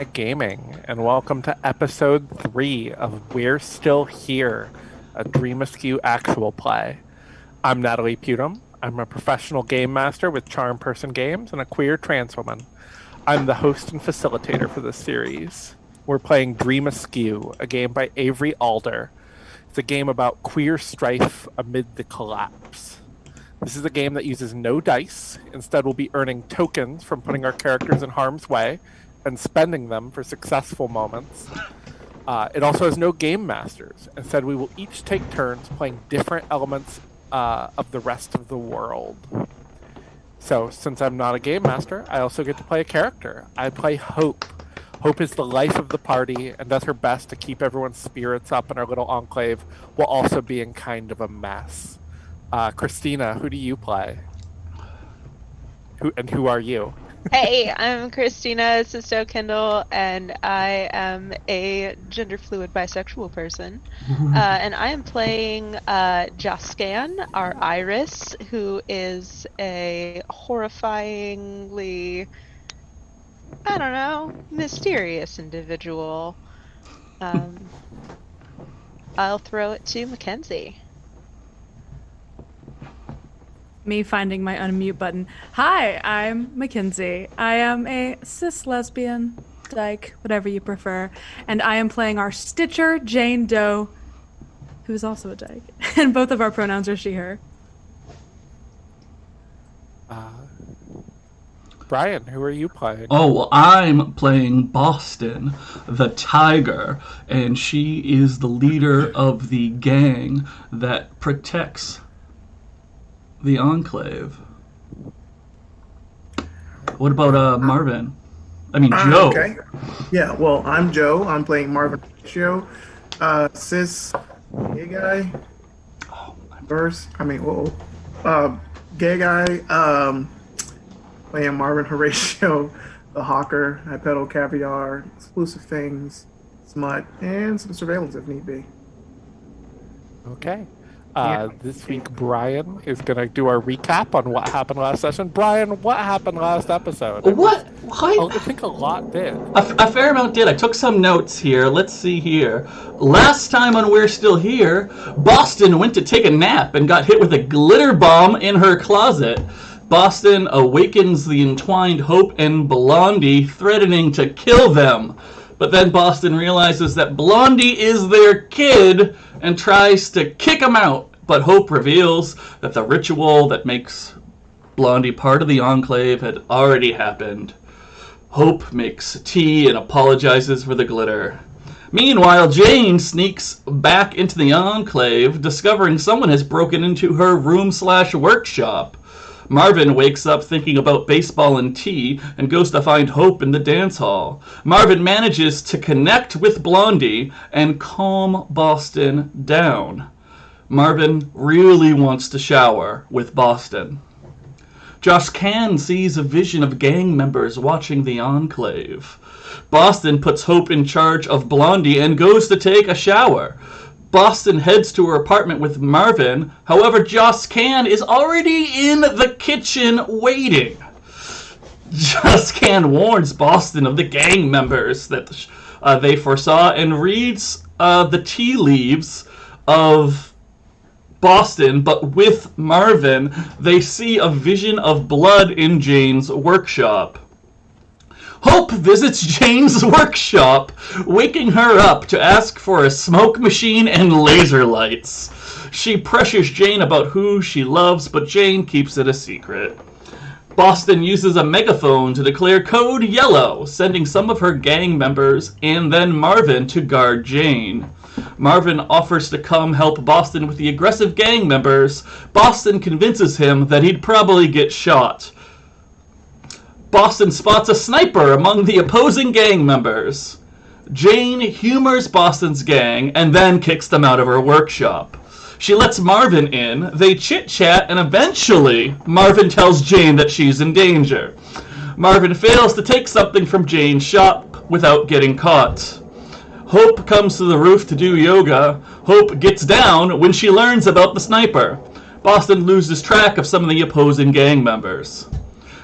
Gaming, and welcome to episode 3 of We're Still Here, a Dream Askew actual play. I'm Natalie Pudim. I'm a professional game master with Charm Person Games and a queer trans woman. I'm the host and facilitator for this series. We're playing Dream Askew, a game by Avery Alder. It's a game about queer strife amid the collapse. This is a game that uses no dice. Instead, we'll be earning tokens from putting our characters in harm's way and spending them for successful moments. It also has no game masters. Instead, we will each take turns playing different elements of the rest of the world. So, since I'm not a game master, I also get to play a character. I play Hope. Hope is the life of the party and does her best to keep everyone's spirits up in our little enclave while also being kind of a mess. Kristina, who do you play? Who are you? Hey, I'm Kristina Sisto Kendall, and I am a gender fluid bisexual person. And I am playing Jascan, our Iris, who is a horrifyingly, I don't know, mysterious individual. I'll throw it to McKenzie. Me finding my unmute button. Hi, I'm McKenzie. I am a cis lesbian, dyke, whatever you prefer, and I am playing our Stitcher, Jane Doe, who is also a dyke, and both of our pronouns are she, her. Brian, who are you playing? Oh, well, I'm playing Boston, the tiger, and she is the leader of the gang that protects the Enclave. What about Marvin? I mean, Joe. Okay. Yeah, well, I'm Joe. I'm playing Marvin Horatio, cis gay guy. Gay guy. Playing Marvin Horatio, the hawker. I peddle caviar, exclusive things, smut, and some surveillance if need be. Okay. This week, Brian is going to do our recap on what happened last session. Brian, what happened last episode? What? I think a lot did. A fair amount did. I took some notes here. Let's see here. Last time on We're Still Here, Boston went to take a nap and got hit with a glitter bomb in her closet. Boston awakens the entwined Hope and Blondie, threatening to kill them. But then Boston realizes that Blondie is their kid and tries to kick him out. But Hope reveals that the ritual that makes Blondie part of the Enclave had already happened. Hope makes tea and apologizes for the glitter. Meanwhile, Jane sneaks back into the Enclave, discovering someone has broken into her room/workshop. Marvin wakes up thinking about baseball and tea and goes to find Hope in the dance hall. Marvin manages to connect with Blondie and calm Boston down. Marvin really wants to shower with Boston. Josh Can sees a vision of gang members watching the Enclave. Boston puts Hope in charge of Blondie and goes to take a shower. Boston heads to her apartment with Marvin. However, Joss Can is already in the kitchen waiting. Joss Can warns Boston of the gang members that they foresaw and reads the tea leaves of Boston, but with Marvin, they see a vision of blood in Jane's workshop. Hope visits Jane's workshop, waking her up to ask for a smoke machine and laser lights. She pressures Jane about who she loves, but Jane keeps it a secret. Boston uses a megaphone to declare code yellow, sending some of her gang members and then Marvin to guard Jane. Marvin offers to come help Boston with the aggressive gang members. Boston convinces him that he'd probably get shot. Boston spots a sniper among the opposing gang members. Jane humors Boston's gang and then kicks them out of her workshop. She lets Marvin in, they chit-chat, and eventually Marvin tells Jane that she's in danger. Marvin fails to take something from Jane's shop without getting caught. Hope comes to the roof to do yoga. Hope gets down when she learns about the sniper. Boston loses track of some of the opposing gang members.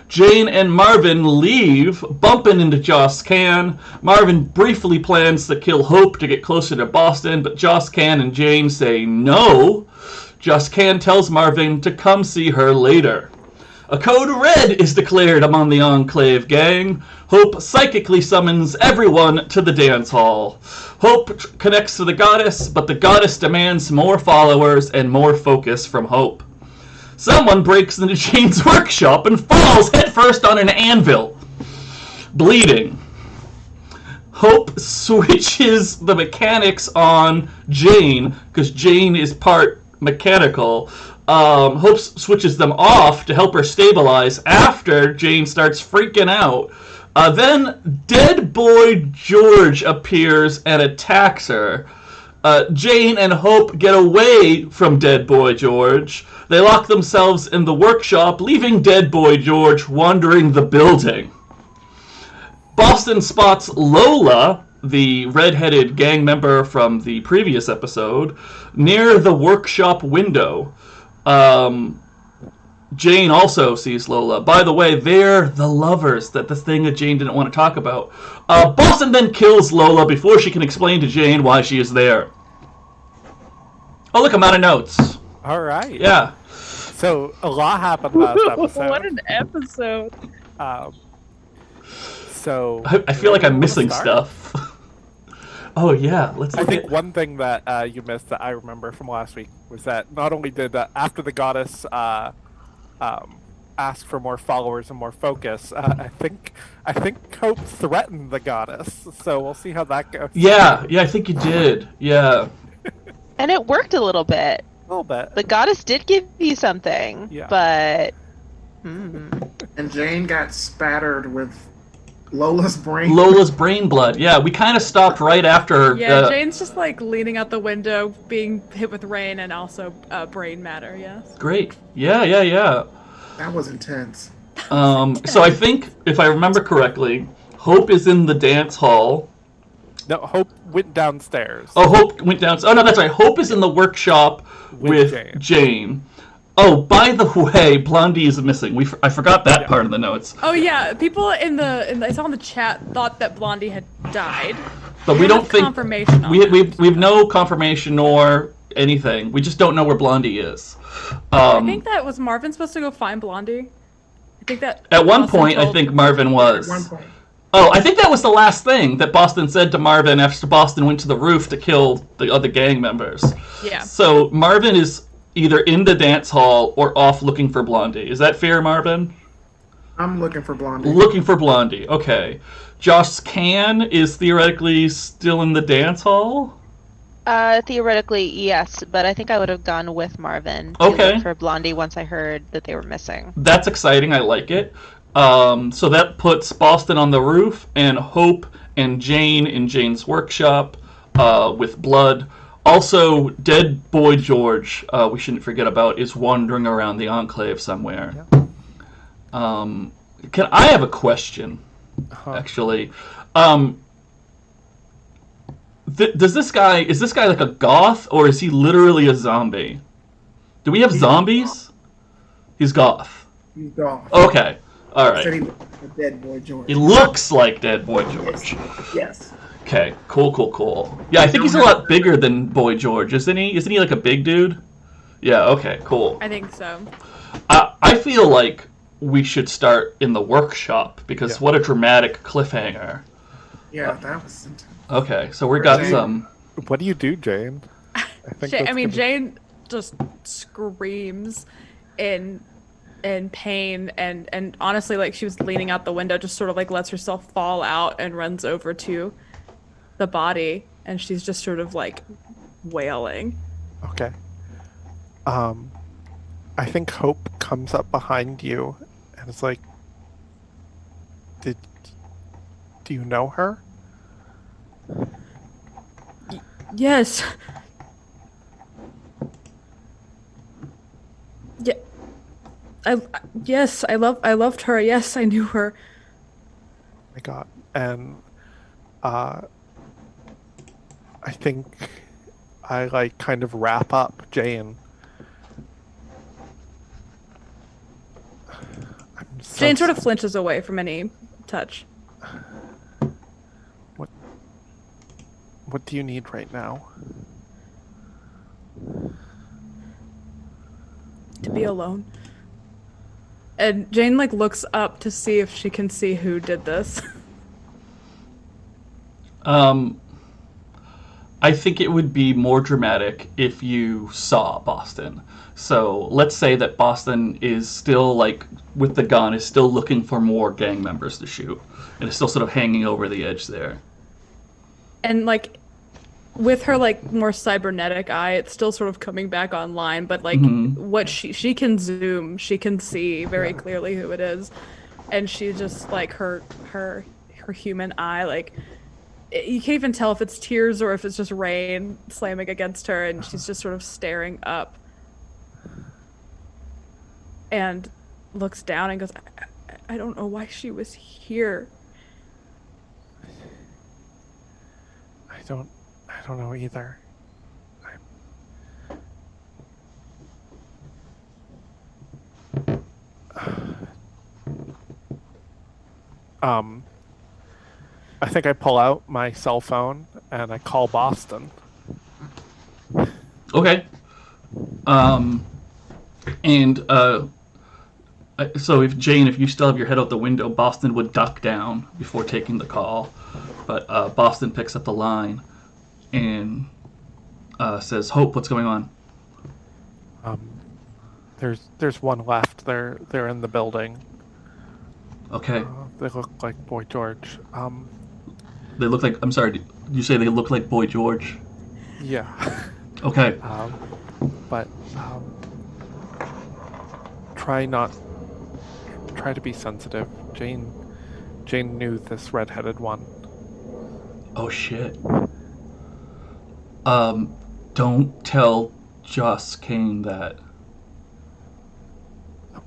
Jane and Marvin leave, bumping into Joss Can. Marvin briefly plans to kill Hope to get closer to Boston, but Joss Can and Jane say no. Joss Can tells Marvin to come see her later. A code red is declared among the Enclave gang. Hope psychically summons everyone to the dance hall. Hope connects to the goddess, but the goddess demands more followers and more focus from Hope. Someone breaks into Jane's workshop and falls headfirst on an anvil, bleeding. Hope switches the mechanics on Jane, because Jane is part mechanical. Hope switches them off to help her stabilize after Jane starts freaking out. Then Dead Boy George appears and attacks her. Jane and Hope get away from Dead Boy George. They lock themselves in the workshop, leaving Dead Boy George wandering the building. Boston spots Lola, the red-headed gang member from the previous episode, near the workshop window. Jane also sees Lola. By the way, they're the lovers, that the thing that Jane didn't want to talk about. Boston then kills Lola before she can explain to Jane why she is there. Oh, look, I'm out of notes. All right. Yeah. So a lot happened last episode. What an episode. So I feel like I'm missing start? stuff. Oh, yeah. I think one thing that you missed that I remember from last week was that not only did after the goddess ask for more followers and more focus, I think Hope threatened the goddess. So we'll see how that goes. Yeah, I think you did. Yeah. And it worked a little bit. A little bit. The goddess did give you something, Yeah. but... And Jane got spattered with Lola's brain. Lola's brain blood. Yeah, we kind of stopped right after. Yeah, Jane's just like leaning out the window, being hit with rain and also brain matter, yes. Great. Yeah. That was intense. So I think, if I remember correctly, Hope is in the dance hall. No, Hope went downstairs. Oh, Hope went down. Oh, no, that's right. Hope is in the workshop with Jane. Oh, by the way, Blondie is missing. I forgot that part of the notes. Oh yeah, people I saw in the chat thought that Blondie had died. But we don't think confirmation on we've no confirmation nor anything. We just don't know where Blondie is. I think that was Marvin supposed to go find Blondie. I think that at one point I think Marvin was. At one point. Oh, I think that was the last thing that Boston said to Marvin after Boston went to the roof to kill the other gang members. Yeah. So Marvin is either in the dance hall or off looking for Blondie. Is that fair, Marvin? I'm looking for Blondie. Looking for Blondie. Okay. Joss Can is theoretically still in the dance hall? Theoretically, yes, but I think I would have gone with Marvin to look for Blondie once I heard that they were missing. That's exciting. I like it. So that puts Boston on the roof and Hope and Jane in Jane's workshop with blood. Also, Dead Boy George, we shouldn't forget about, is wandering around the Enclave somewhere. Yeah. I have a question, actually. Is this guy like a goth, or is he literally a zombie? Do we have zombies? He's goth. He's goth. Okay. All right. Said he looked like Dead Boy George. He looks like Dead Boy George. Yes. Okay. Cool. Yeah, I think he's a lot bigger than Boy George, isn't he? Isn't he like a big dude? Yeah. Okay. Cool. I think so. I feel like we should start in the workshop because what a dramatic cliffhanger. Yeah, that was intense. Okay, so we got some. What do you do, Jane? Jane just screams in pain and honestly, like, she was leaning out the window, just sort of like lets herself fall out and runs over to the body, and she's just sort of like wailing. Okay. I think Hope comes up behind you and is like, do you know her? Yes. Yeah. I loved her. Yes, I knew her. Oh my God. And I think I like kind of wrap up Jane. I'm Jane sort of flinches away from any touch. What do you need right now? To be alone. And Jane looks up to see if she can see who did this. I think it would be more dramatic if you saw Boston. So let's say that Boston is still, with the gun, is still looking for more gang members to shoot. And is still sort of hanging over the edge there. And, with her, more cybernetic eye, it's still sort of coming back online. But, what she can zoom, she can see very clearly who it is. And she just, her human eye, you can't even tell if it's tears or if it's just rain slamming against her, and she's just sort of staring up and looks down and goes, I don't know why she was here. I don't know either. I think I pull out my cell phone and I call Boston. Okay. So if you still have your head out the window, Boston would duck down before taking the call. But Boston picks up the line and says, "Hope, what's going on?" There's one left. They're in the building. Okay. They look like Boy George. They look like. I'm sorry. Did you say they look like Boy George? Yeah. Okay. But try to be sensitive. Jane knew this red-headed one. Oh shit. Don't tell Joss Kane that.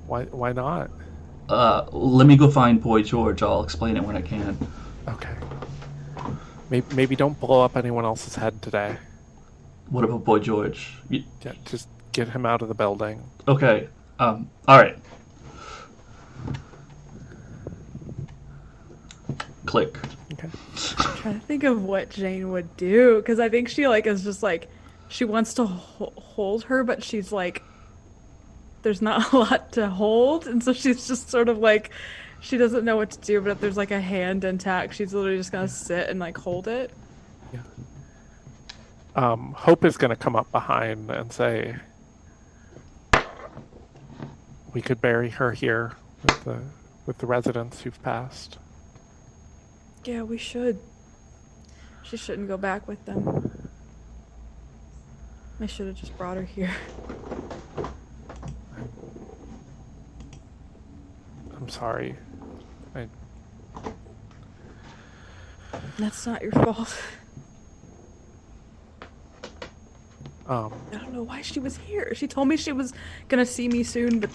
Why not? Let me go find Boy George. I'll explain it when I can. Okay. Maybe don't blow up anyone else's head today. What about Boy George? Yeah, just get him out of the building. Okay. All right. Click. Okay. I'm trying to think of what Jane would do, because I think she is just she wants to hold her, but she's there's not a lot to hold, and so she's just sort of she doesn't know what to do. But if there's a hand intact, she's literally just gonna sit and hold it. Yeah. Hope is gonna come up behind and say, "We could bury her here with the residents who've passed." Yeah, we should. She shouldn't go back with them. I should have just brought her here. I'm sorry. That's not your fault. I don't know why she was here. She told me she was gonna see me soon, but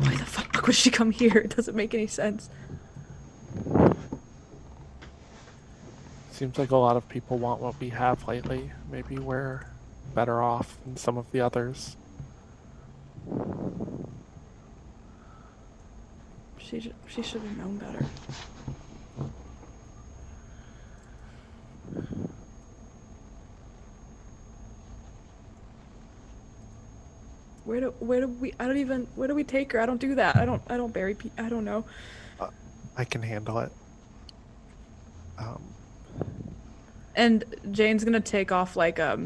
why the fuck would she come here? It doesn't make any sense. Seems like a lot of people want what we have lately. Maybe we're better off than some of the others. She should have known better. Where do we take her? I don't do that. I don't bury people. I don't know. I can handle it. And Jane's gonna take off a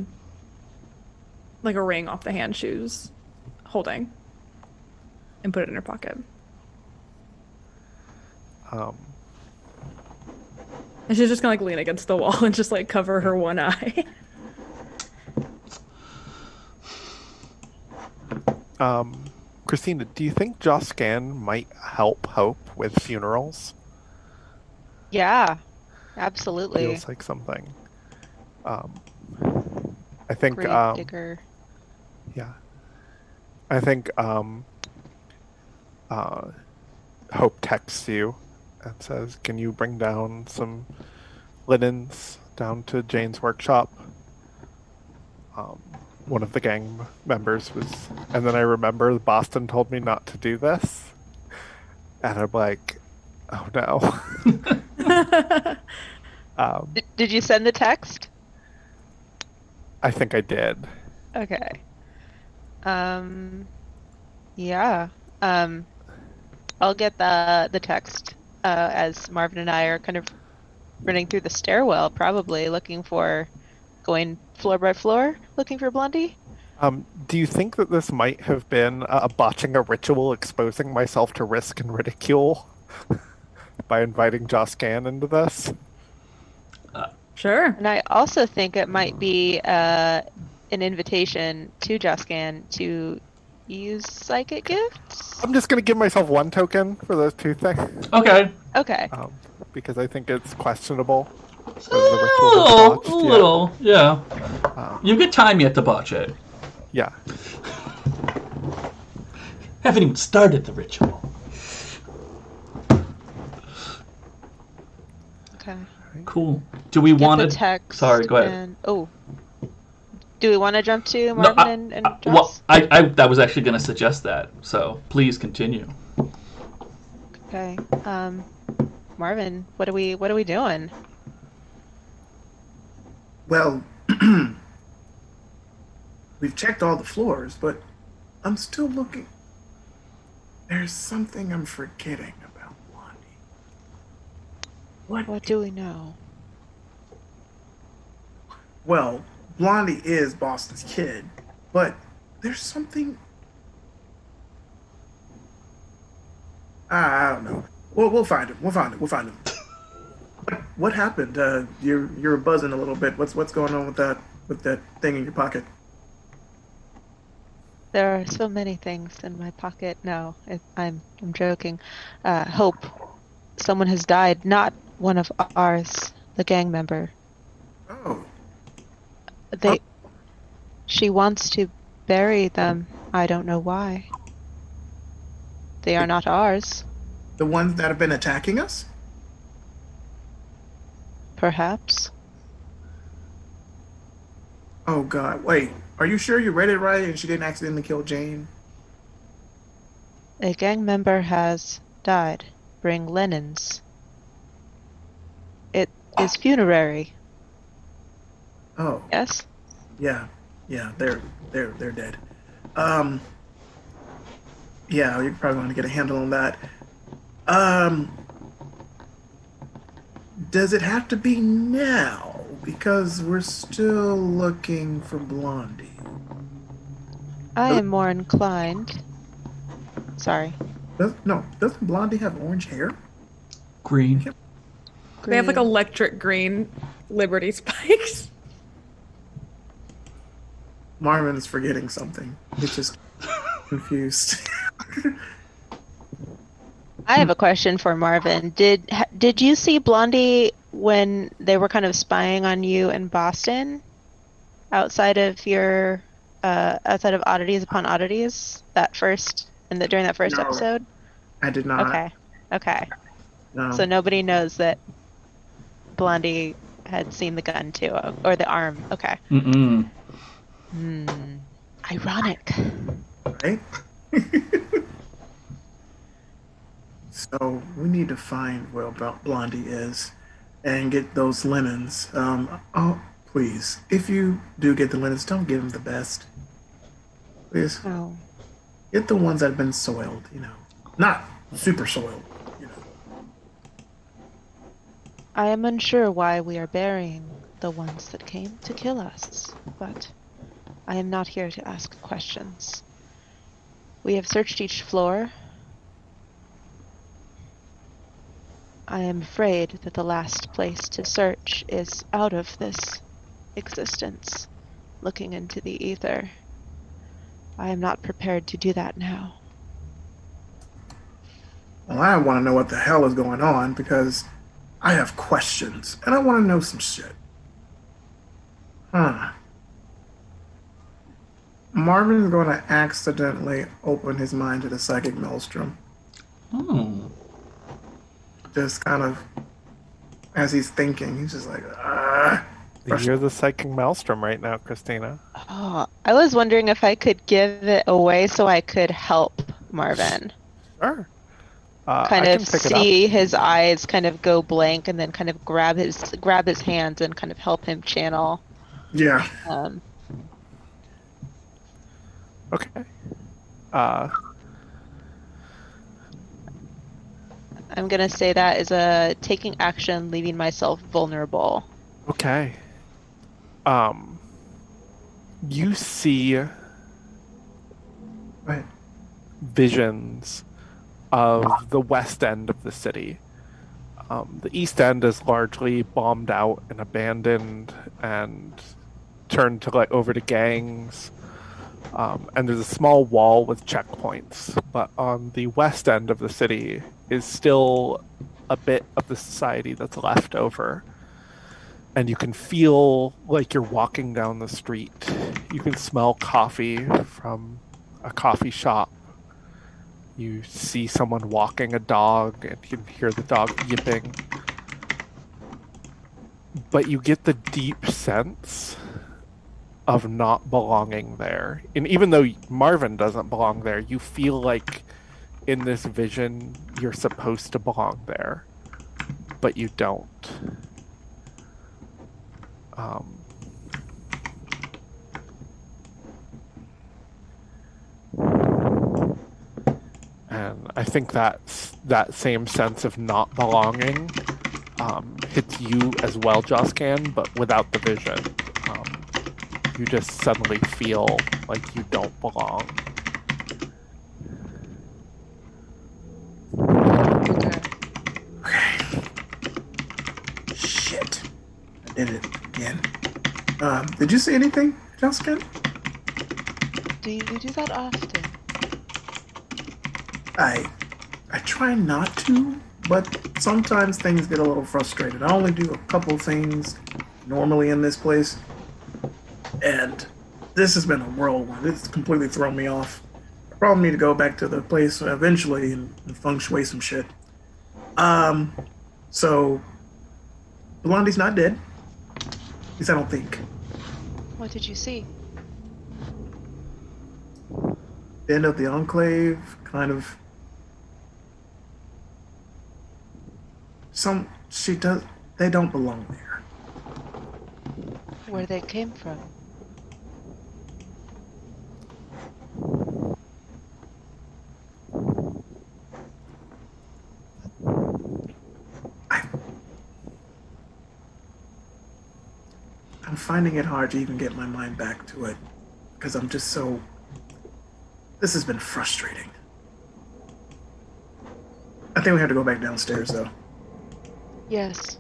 ring off the hand shoes, holding, and put it in her pocket. And she's just gonna lean against the wall and just cover her one eye. Kristina, do you think Joscan might help Hope with funerals? Yeah, absolutely. Feels like something. I think Grave digger. Yeah. I think Hope texts you and says, "Can you bring down some linens down to Jane's workshop?" one of the gang members was, and then I remember Boston told me not to do this, and I'm like, oh no. Did you send the text? I think I did. Okay. Yeah. I'll get the text as Marvin and I are kind of running through the stairwell, probably going floor by floor, looking for Blondie. Do you think that this might have been botching a ritual, exposing myself to risk and ridicule by inviting Joscan into this? Sure. And I also think it might be an invitation to Joscan to use psychic gifts. I'm just going to give myself one token for those two things. Okay. Okay. Because I think it's questionable. A little, yeah. You get time yet to botch it. Yeah. Haven't even started the ritual. Okay. Cool. Do we want to... text? Sorry, go ahead. Do we want to jump to Marvin and Joss? Well, I was actually going to suggest that, so please continue. Okay. Marvin, what are we doing? Well, we've checked all the floors, but I'm still looking. There's something I'm forgetting about Blondie. What do we know? Well, Blondie is Boston's kid, but there's something. I don't know. We'll find him. We'll find him. What happened? You're buzzing a little bit. What's going on with that thing in your pocket? There are so many things in my pocket. No, I'm joking. Hope. Someone has died. Not one of ours. The gang member. Oh. She wants to bury them. I don't know why. They are not ours. The ones that have been attacking us? Perhaps. Oh God! Wait, are you sure you read it right and she didn't accidentally kill Jane? A gang member has died. Bring linens. It is funerary. Oh. Yes? Yeah, they're dead. Yeah, you probably want to get a handle on that. Does it have to be now? Because we're still looking for Blondie. I am more inclined. Sorry. Doesn't Blondie have orange hair? Green. They have like electric green Liberty spikes. Marvin is forgetting something. He's just confused. I have a question for Marvin. Did you see Blondie when they were kind of spying on you in Boston, outside of Oddities Upon Oddities, during that first episode? I did not. Okay. No. So nobody knows that Blondie had seen the gun too, or the arm. Okay. Mm-mm. Ironic. Right? So we need to find where Blondie is and get those linens. Please, if you do get the linens, don't give them the best. Please. Oh. Get the ones that have been soiled, Not super soiled, I am unsure why we are burying the ones that came to kill us, but I am not here to ask questions. We have searched each floor. I am afraid that the last place to search is out of this existence, looking into the ether. I am not prepared to do that now. Well, I want to know what the hell is going on because I have questions and I want to know some shit. Marvin's going to accidentally open his mind to the psychic maelstrom. Oh. Just kind of, as he's thinking, he's just like, You're the psychic maelstrom right now, Kristina. Oh, I was wondering if I could give it away so I could help Marvin. Sure. Kind I of can pick it up. see his eyes kind of go blank and then kind of grab his hands and kind of help him channel. Yeah. Okay. I'm gonna say that is a taking action, leaving myself vulnerable. Okay. You see Right. visions of the west end of the city. The east end is largely bombed out and abandoned and turned to over to gangs. And there's a small wall with checkpoints. But on the west end of the city is still a bit of the society that's left over. And you can feel like you're walking down the street. You can smell coffee from a coffee shop. You see someone walking a dog, and you can hear the dog yipping. But you get the deep sense of not belonging there. And even though Marvin doesn't belong there, you feel like in this vision you're supposed to belong there, but you don't. And I think that same sense of not belonging hits you as well, Joscan, but without the vision. You just suddenly feel like you don't belong. Okay. Shit. I did it again. Did you see anything, Jessica? Do you do that often? I try not to, but sometimes things get a little frustrated. I only do a couple things normally in this place, and this has been a whirlwind. It's completely thrown me off. I probably need to go back to the place eventually and feng shui some shit. So Blondie's not dead. At least I don't think. What did you see? The end of the Enclave, kind of. They don't belong there. Where they came from? I'm finding it hard to even get my mind back to it, because I'm just so... This has been frustrating. I think we have to go back downstairs, though. Yes.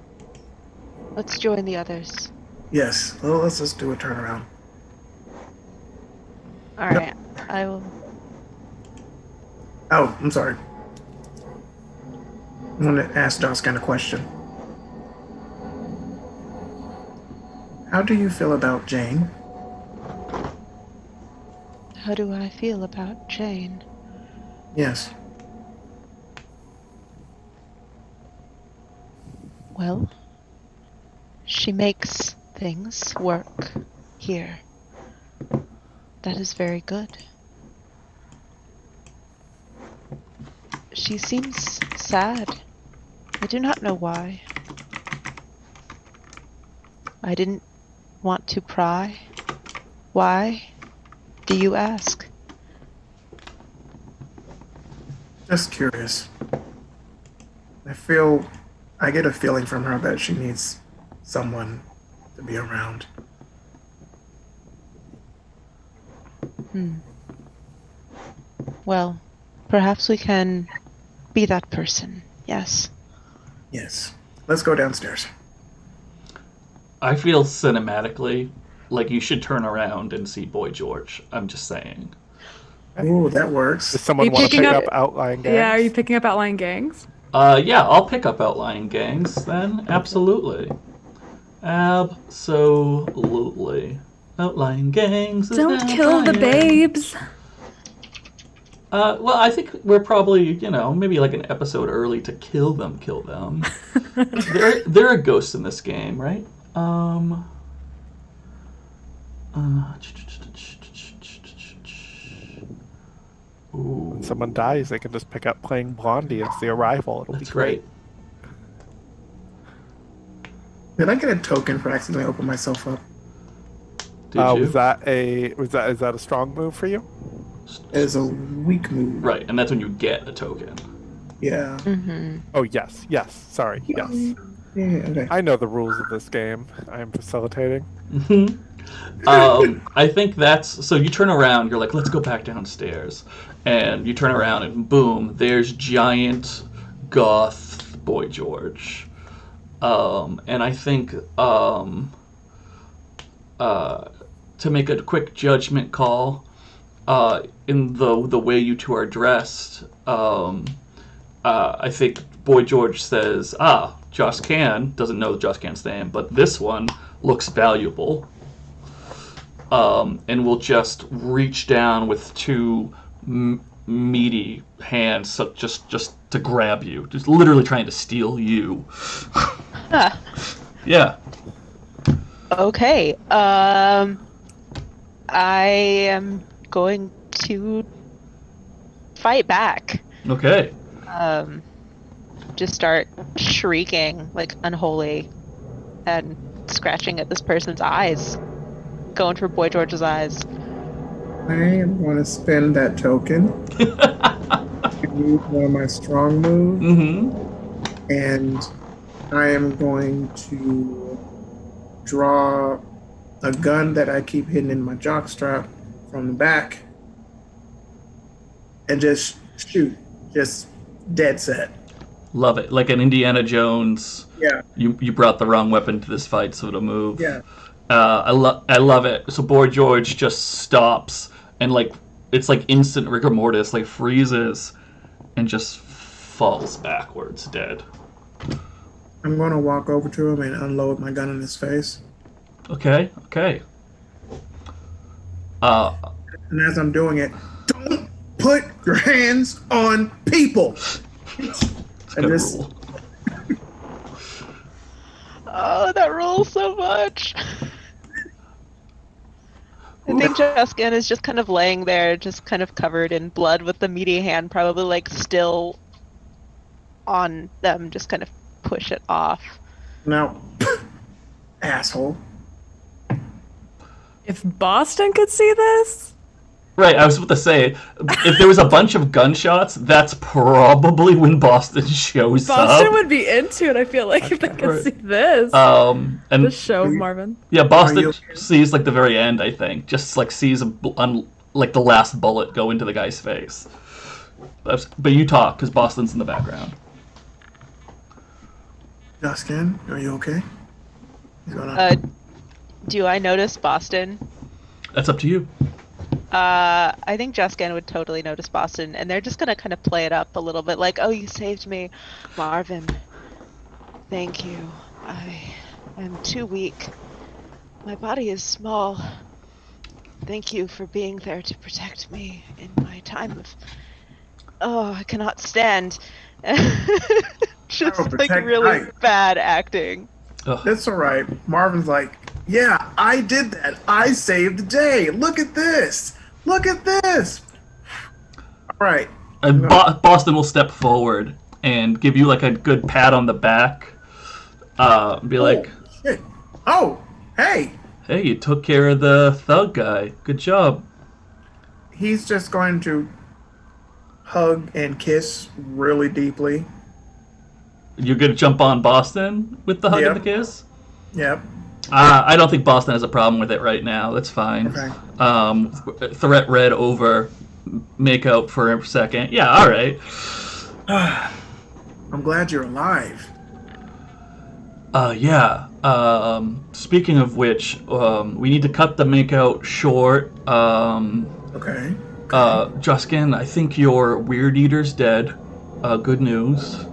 Let's join the others. Yes, well, let's just do a turnaround. Alright, I will... Oh, I'm sorry. I want to ask Joss kind of question. How do you feel about Jane? How do I feel about Jane? Yes. Well, she makes things work here. That is very good. She seems sad. I do not know why. I didn't want to pry. Why, do you ask? Just curious. I get a feeling from her that she needs someone to be around. Well, perhaps we can be that person, yes. Yes. Let's go downstairs. I feel cinematically like you should turn around and see Boy George. I'm just saying. Ooh, that works. Does someone want to picking pick up- up outlying gangs? Yeah, are you picking up outlying gangs? Yeah, I'll pick up outlying gangs then. Absolutely. Absolutely. Outlying gangs. is Don't now kill the fire. babes. Well, I think we're probably, maybe like an episode early to kill them. There are ghosts in this game, right? When someone dies, they can just pick up playing Blondie as the arrival. It'll That's be great. Right. Did I get a token for accidentally opening myself up? Did you? Is that a strong move for you? It's a weak move. Right, and that's when you get a token. Yeah. Oh yes. Sorry, yes. Yeah, okay. I know the rules of this game. I am facilitating. I think that's so. You turn around. You're like, let's go back downstairs, and you turn around, and boom, there's giant goth Boy George. And I think to make a quick judgment call, in the way you two are dressed, I think Boy George says, Joss Can doesn't know Joss Can's name, but this one looks valuable. And will just reach down with two meaty hands, so just to grab you, just literally trying to steal you. Yeah. Okay. I am going to fight back. Okay. Just start shrieking like unholy and scratching at this person's eyes. Going for Boy George's eyes. I am going to spend that token. Use one of my strong moves. Mm-hmm. And I am going to draw a gun that I keep hidden in my jockstrap from the back and just shoot. Just dead set. Love it. Like an Indiana Jones. Yeah. You brought the wrong weapon to this fight, so to move. Yeah. I love it. So Boy George just stops and like it's like instant rigor mortis, like freezes and just falls backwards dead. I'm going to walk over to him and unload my gun in his face. Okay. And as I'm doing it, don't put your hands on people. And Good this, rule. Oh, that rules so much. I think Justin is just kind of laying there, just kind of covered in blood with the meaty hand probably like still on them, just kind of push it off. now, asshole. If Boston could see this, Right, I was about to say, if there was a bunch of gunshots, that's probably when Boston shows Boston up. would be into it. I feel like if they could Right. see this, And this show of Marvin. yeah, Boston Are you okay? sees like the very end. I think just like sees like the last bullet go into the guy's face. But you talk because Boston's in the background. Justin, are you okay? He's gonna... Do I notice Boston? That's up to you. I think Justin would totally notice Boston, and they're just gonna kind of play it up a little bit, like, "Oh, you saved me, Marvin. Thank you. I am too weak. My body is small. Thank you for being there to protect me in my time of... Oh, I cannot stand." Just like protect really Ike. bad acting. Ugh. That's all right. Marvin's like, yeah, I did that. I saved the day. Look at this. Look at this. All right. And Boston will step forward and give you like a good pat on the back. Be like, Oh, shit. Oh, hey. "Hey, you took care of the thug guy. Good job." He's just going to hug and kiss really deeply. You're gonna jump on Boston with the hug Yep. and the kiss? Yep. I don't think Boston has a problem with it right now. That's fine. Okay. Threat red over, make out for a second. Yeah, all right. I'm glad you're alive. Yeah. Speaking of which, we need to cut the make out short. Okay. Justin, I think your Weird Eater's dead. Good news.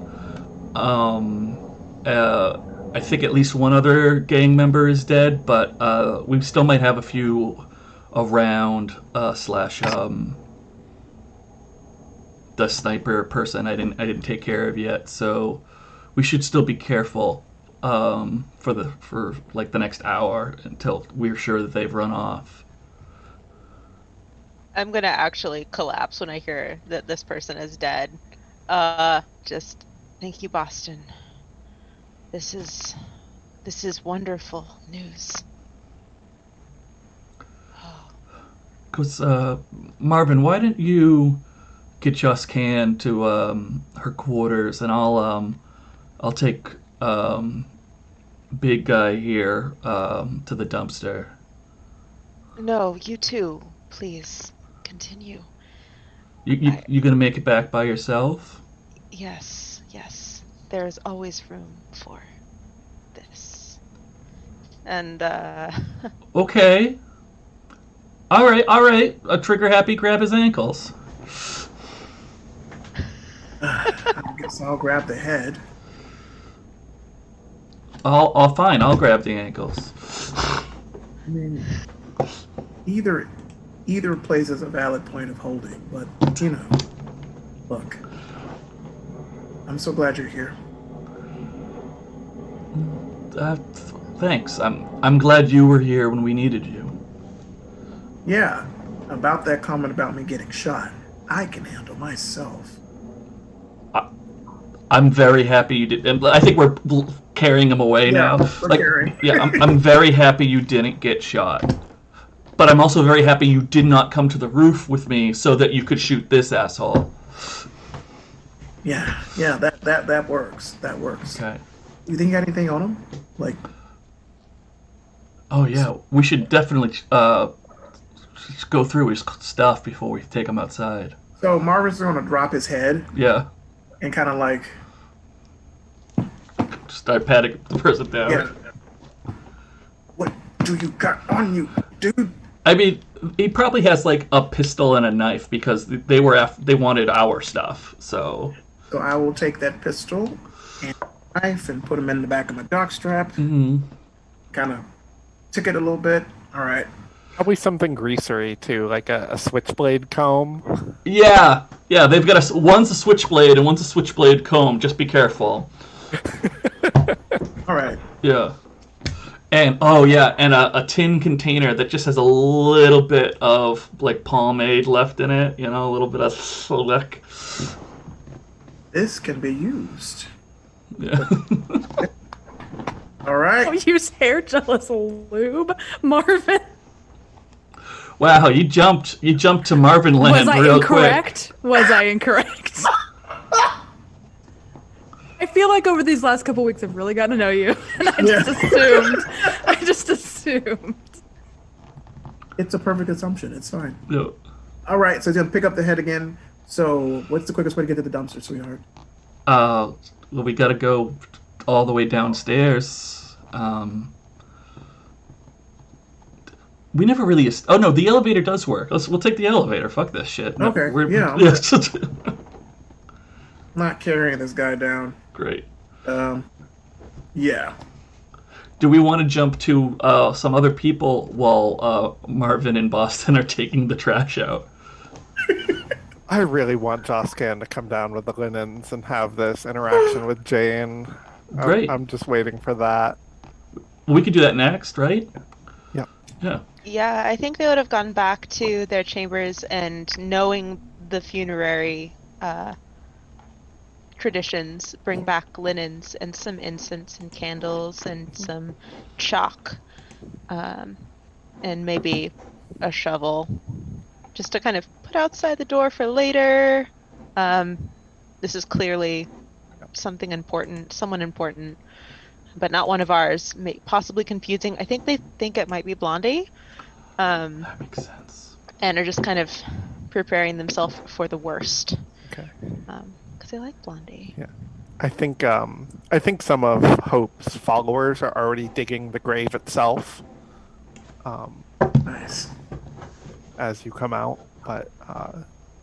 I think at least one other gang member is dead, but we still might have a few around. Slash the sniper person I didn't take care of yet, so we should still be careful. for like the next hour until we're sure that they've run off. I'm gonna actually collapse when I hear that this person is dead. Just thank you, Boston. This is wonderful news. Because Marvin, why didn't you get Just Can to her quarters, and I'll take big guy here to the dumpster. No, you too. Please continue. You gonna make it back by yourself? Yes. There is always room for this. And Okay. All right. A trigger happy grab his ankles. I guess I'll grab the head. I'll fine. I'll grab the ankles. I mean, either place is a valid point of holding, but look, I'm so glad you're here. Thanks. I'm glad you were here when we needed you. Yeah, about that comment about me getting shot, I can handle myself. I'm very happy you did. And I think we're carrying him away now. Carrying. Yeah, I'm very happy you didn't get shot. But I'm also very happy you did not come to the roof with me so that you could shoot this asshole. Yeah, that works. That works. Okay. You think you got anything on him? Like, oh yeah, we should definitely go through his stuff before we take him outside. so Marvin's gonna drop his head Yeah. and kind of like, Start patting the person down. yeah. What do you got on you, dude? I mean, he probably has like a pistol and a knife because they wanted our stuff. So So I will take that pistol and knife and put them in the back of my jockstrap. mm-hmm. Kind of tick it a little bit. All right. Probably something greasery too, like a switchblade comb. Yeah, they've got one's a switchblade and one's a switchblade comb. Just be careful. All right. Yeah. And a tin container that just has a little bit of like pomade left in it, a little bit of slick. This can be used. Yeah. All right. Don't use hair gel as a lube, Marvin. Wow, you jumped to Marvin Was land I real incorrect? Was I incorrect? I feel like over these last couple weeks I've really gotten to know you, and I just assumed. It's a perfect assumption. It's fine. quick. All right. So he's gonna pick up the head again. So what's the quickest way to get to the dumpster, sweetheart? Well, we gotta go all the way downstairs. We never really. Oh no, the elevator does work. We'll take the elevator. Fuck this shit. No, Okay, yeah. I'm not carrying this guy down. Great. Yeah. Do we want to jump to some other people while Marvin and Boston are taking the trash out? I really want Joscan to come down with the linens and have this interaction with Jane. Great. I'm just waiting for that. We could do that next, right? Yeah. Yeah. yeah, I think they would have gone back to their chambers, and knowing the funerary traditions, bring back linens and some incense and candles and some chalk, and maybe a shovel, just to kind of put outside the door for later. This is clearly something important, someone important, but not one of ours. Possibly confusing. I think they think it might be Blondie. That makes sense. And are just kind of preparing themselves for the worst. Okay. Because they like Blondie. Yeah. I think some of Hope's followers are already digging the grave itself. Nice. As you come out, but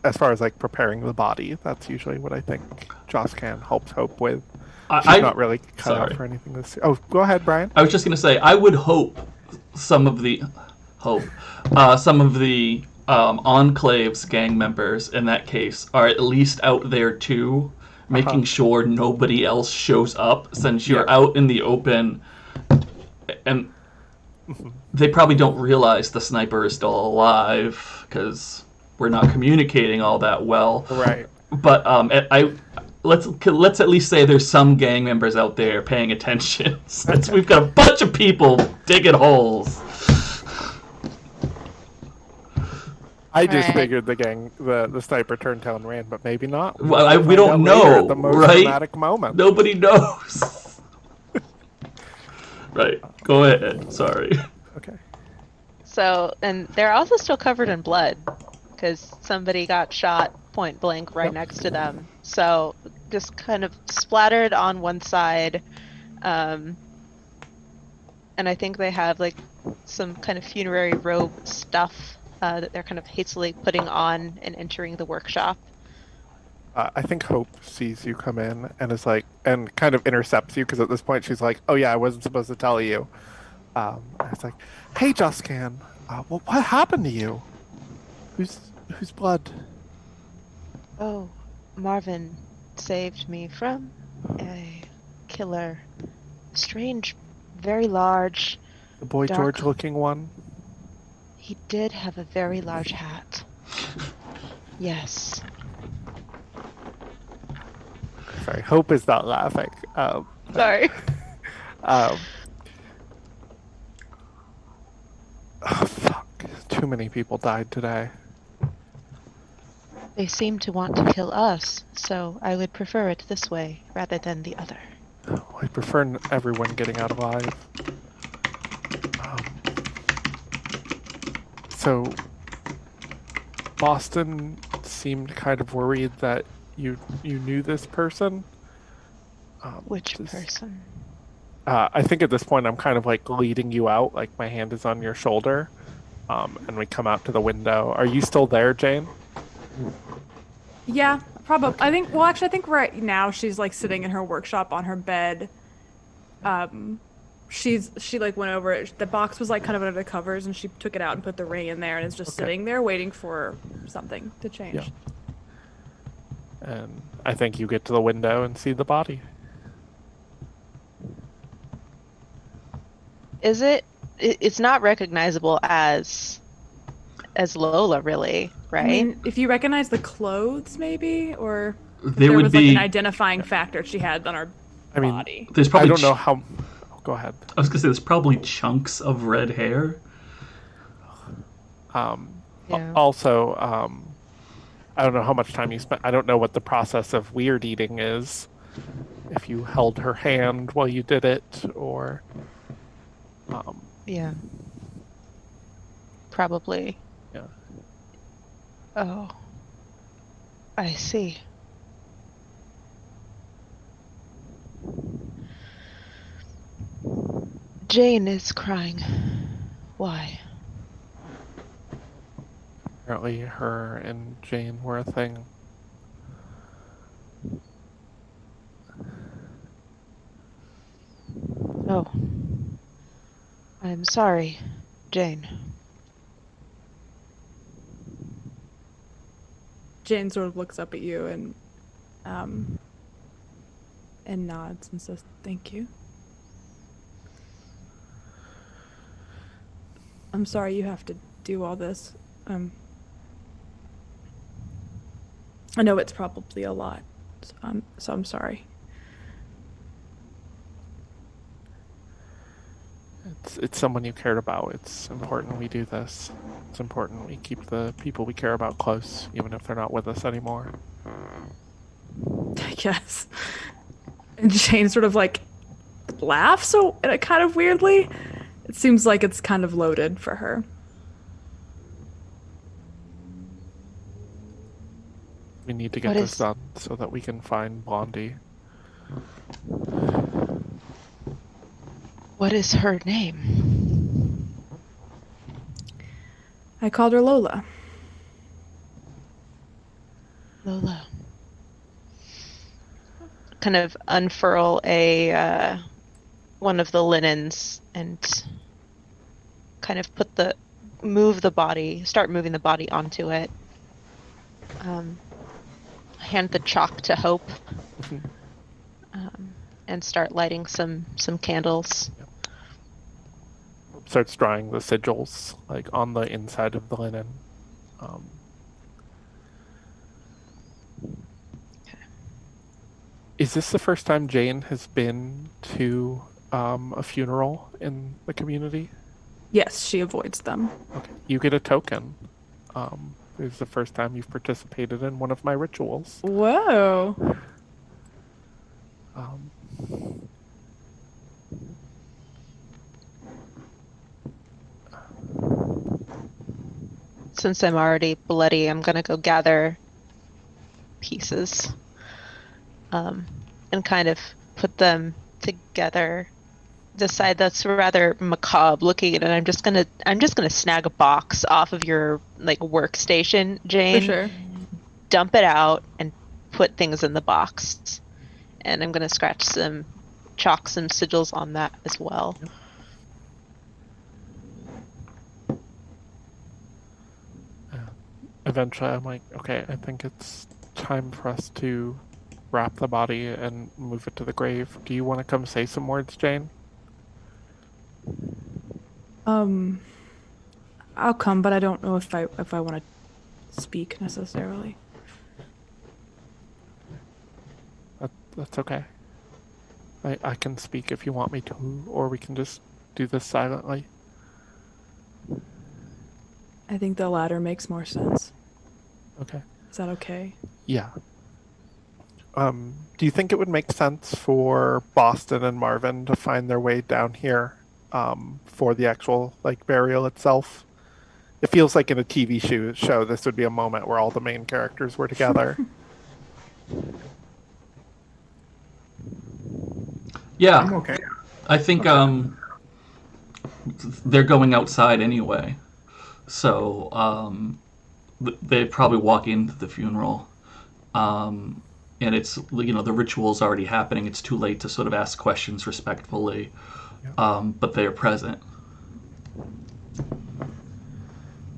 as far as like preparing the body, that's usually what I think Joscan helps Hope with. She's not really cut out for anything this. Oh, go ahead, Brian. I was just gonna say I would hope some of the Enclave's gang members in that case are at least out there too, making sure nobody else shows up since you're Sure. out in the open, and they probably don't realize the sniper is still alive because we're not communicating all that well. Right. But let's at least say there's some gang members out there paying attention, since we've got a bunch of people digging holes. I just Right. figured the sniper turned tail and ran, but maybe not. Well, we Find don't out later know, at the most right? dramatic moment. Nobody knows. Right. Go ahead. Sorry. Okay. So, and they're also still covered in blood because somebody got shot point blank right next to them. So, just kind of splattered on one side. And I think they have like some kind of funerary robe stuff that they're kind of hastily putting on and entering the workshop. I think Hope sees you come in and is like, and kind of intercepts you because at this point she's like, "Oh yeah, I wasn't supposed to tell you." And it's like, "Hey, Juscan, what happened to you? Whose blood?" Oh, Marvin saved me from a killer. Strange, very large. The Boy Dark. George-looking one. He did have a very large hat. Yes. Sorry, Hope is not laughing. Sorry. Oh, fuck. Too many people died today. They seem to want to kill us, so I would prefer it this way rather than the other. I prefer everyone getting out alive. So, Boston seemed kind of worried that you knew this person. Which person? I think at this point I'm kind of like leading you out, like my hand is on your shoulder, and we come out to the window. Are you still there, Jane? Yeah, probably. I think. Well, actually, I think right now she's like sitting in her workshop on her bed. She like went over it. The box was like kind of under the covers, and she took it out and put the ring in there, and it's just sitting there waiting for something to change. Yeah. And I think you get to the window and see the body. Is it? It's not recognizable as Lola, really, right? I mean, if you recognize the clothes, maybe, or if There there would was be. like an identifying factor she had on her I mean, body. There's I probably. don't know how. Oh, go ahead. I was gonna say there's probably chunks of red hair. Yeah. Also, I don't know how much time you spent. I don't know what the process of weird eating is. If you held her hand while you did it, or Yeah. Probably. yeah. Oh. I see. Jane is crying. Why? Apparently, her and Jane were a thing. Oh. I'm sorry, Jane. Jane sort of looks up at you and nods and says, "Thank you." I'm sorry you have to do all this. I know it's probably a lot, so I'm sorry. It's someone you cared about. It's important we do this. It's important we keep the people we care about close, even if they're not with us anymore. I guess. And Jane sort of like laughs kind of weirdly. It seems like it's kind of loaded for her. We need to get this done so that we can find Blondie. What is her name? I called her Lola. Lola. Kind of unfurl one of the linens and kind of start moving the body onto it. hand the chalk to Hope Mhm. and start lighting some candles. Starts drawing the sigils like on the inside of the linen. Is this the first time Jane has been to a funeral in the community? Yes, she avoids them. Okay. You get a token. This is the first time you've participated in one of my rituals. Whoa. Um, Since I'm already bloody, I'm gonna go gather pieces and kind of put them together. The side that's rather macabre looking, and I'm just gonna snag a box off of your like workstation, Jane. For sure. Dump it out and put things in the box. And I'm gonna chalk some sigils on that as well. Eventually, I'm like, okay, I think it's time for us to wrap the body and move it to the grave. Do you want to come say some words, Jane? I'll come, but I don't know if I want to speak necessarily. That's okay. I can speak if you want me to, or we can just do this silently. I think the latter makes more sense. Okay. Is that okay? Yeah. Do you think it would make sense for Boston and Marvin to find their way down here for the actual like burial itself? It feels like in a TV show this would be a moment where all the main characters were together. Yeah, I'm okay. I think they're going outside anyway, so they probably walk into the funeral, and it's the ritual's already happening. It's too late to sort of ask questions respectfully, but they are present.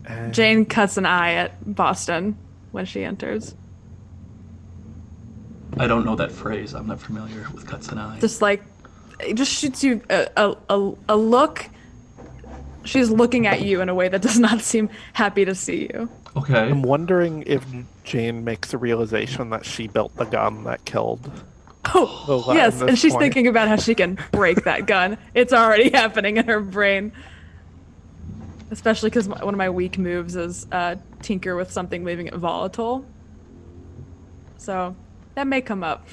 And Jane cuts an eye at Boston when she enters. I don't know that phrase. I'm not familiar with cuts and eyes. Just like, it just shoots you a look. She's looking at you in a way that does not seem happy to see you. Okay. I'm wondering if Jane makes a realization that she built the gun that killed. Oh, Lola yes, at this and she's point. thinking about how she can break that gun. It's already happening in her brain. Especially because one of my weak moves is tinker with something, leaving it volatile. So that may come up.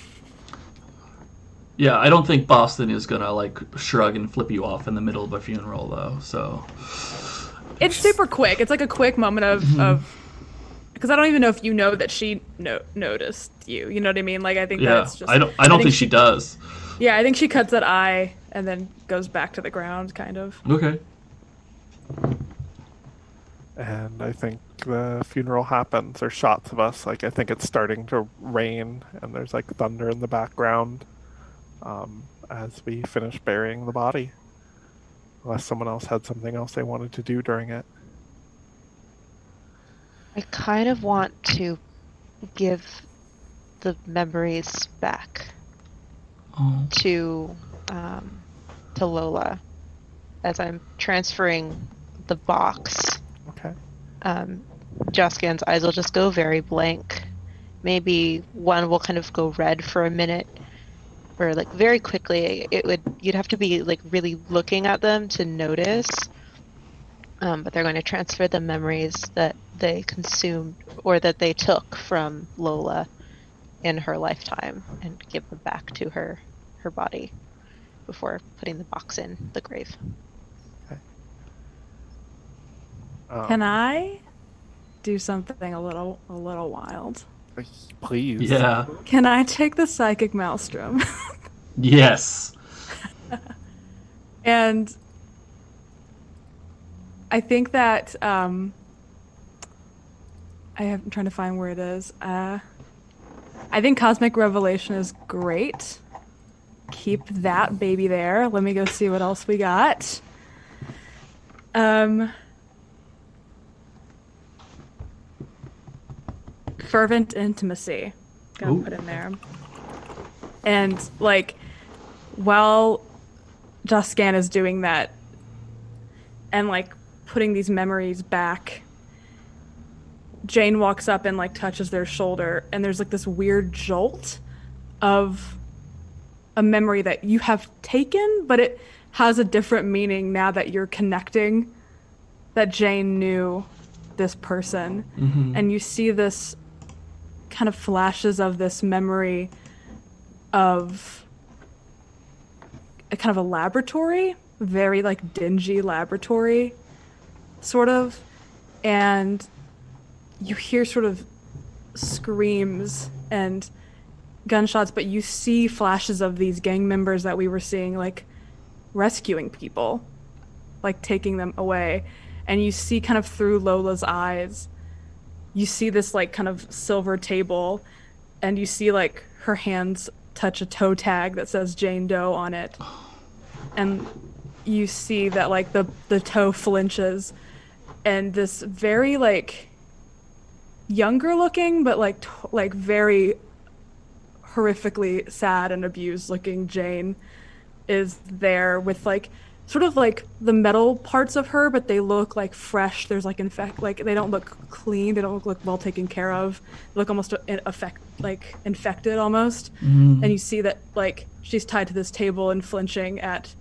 Yeah, I don't think Boston is gonna like shrug and flip you off in the middle of a funeral though. So It's super quick. It's like a quick moment of because I don't even know if you know that she noticed you. You know what I mean? Like I think yeah, that's just. I don't think she does. Yeah, I think she cuts that eye and then goes back to the ground, kind of. Okay. And I think the funeral happens. There's shots of us. Like I think it's starting to rain, and there's like thunder in the background as we finish burying the body. Unless someone else had something else they wanted to do during it. I kind of want to give the memories back Oh. to Lola as I'm transferring the box. Okay. Joscan's eyes will just go very blank. Maybe one will kind of go red for a minute, or like very quickly. You'd have to be like really looking at them to notice. But they're going to transfer the memories that they consumed or that they took from Lola in her lifetime and give them back to her body before putting the box in the grave. Okay. Can I do something a little wild? Please. Yeah. Can I take the psychic maelstrom? Yes. And I think that I'm trying to find where it is. I think Cosmic Revelation is great. Keep that baby there. Let me go see what else we got. Fervent Intimacy. gonna Ooh. put in there. And like, while Joscan is doing that, and like putting these memories back, Jane walks up and like touches their shoulder, and there's like this weird jolt of a memory that you have taken, but it has a different meaning now that you're connecting that Jane knew this person. And you see this kind of flashes of this memory of a kind of a laboratory, very like dingy laboratory, sort of. And you hear sort of screams and gunshots, but you see flashes of these gang members that we were seeing, like rescuing people, like taking them away. And you see kind of through Lola's eyes, you see this like kind of silver table, and you see like her hands touch a toe tag that says Jane Doe on it. And you see that like the toe flinches, and this very like younger looking, but like like very horrifically sad and abused looking Jane is there with like sort of like the metal parts of her, but they look like fresh. There's like like they don't look clean. They don't look like well taken care of. They look almost like infected almost. And you see that like she's tied to this table and flinching at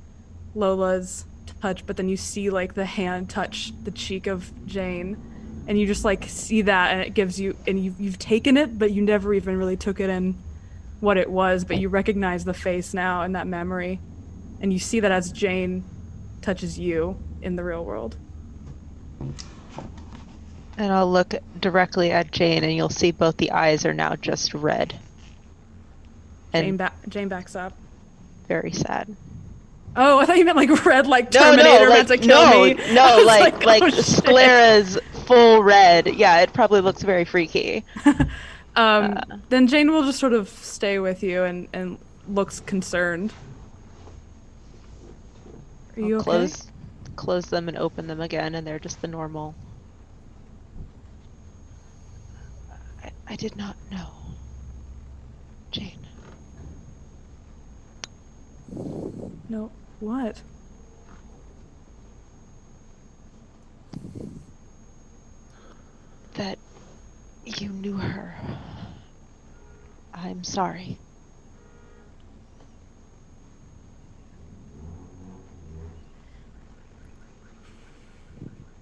Lola's touch, but then you see like the hand touch the cheek of Jane, and you just like see that, and it gives you, and you've taken it, but you never even really took it in what it was, but you recognize the face now and that memory, and you see that as Jane touches you in the real world. And I'll look directly at Jane, and you'll see both the eyes are now just red. And Jane backs up. very sad. Oh, I thought you meant like red, like Terminator about to kill me. No, like oh, sclera's full red. Yeah, it probably looks very freaky. Then Jane will just sort of stay with you and looks concerned. Are you okay? Close them and open them again, and they're just the normal. I did not know. Jane. No, what? That you knew her. I'm sorry.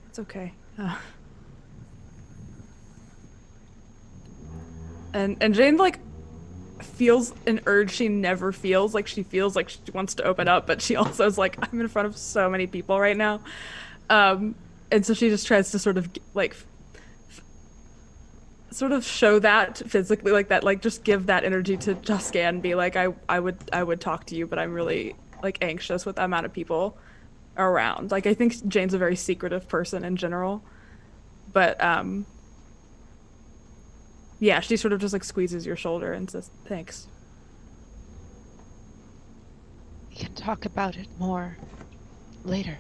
It's okay. And Jane like feels an urge she never feels. Like she feels like she wants to open up, but she also is like, I'm in front of so many people right now. And so she just tries to sort of like sort of show that physically, like that, like just give that energy to Joscan and be like, I would talk to you, but I'm really like anxious with the amount of people around. Like I think Jane's a very secretive person in general, but yeah, she sort of just like squeezes your shoulder and says thanks. We can talk about it more later.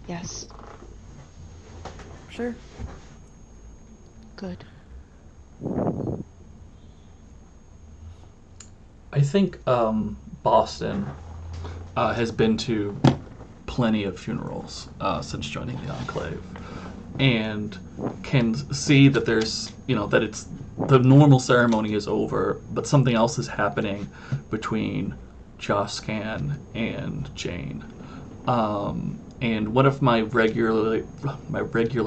Yes. Sure. Good. I think Boston has been to plenty of funerals since joining the Enclave, and can see that there's, that it's the normal ceremony is over, but something else is happening between Joscan and Jane. And one of my regular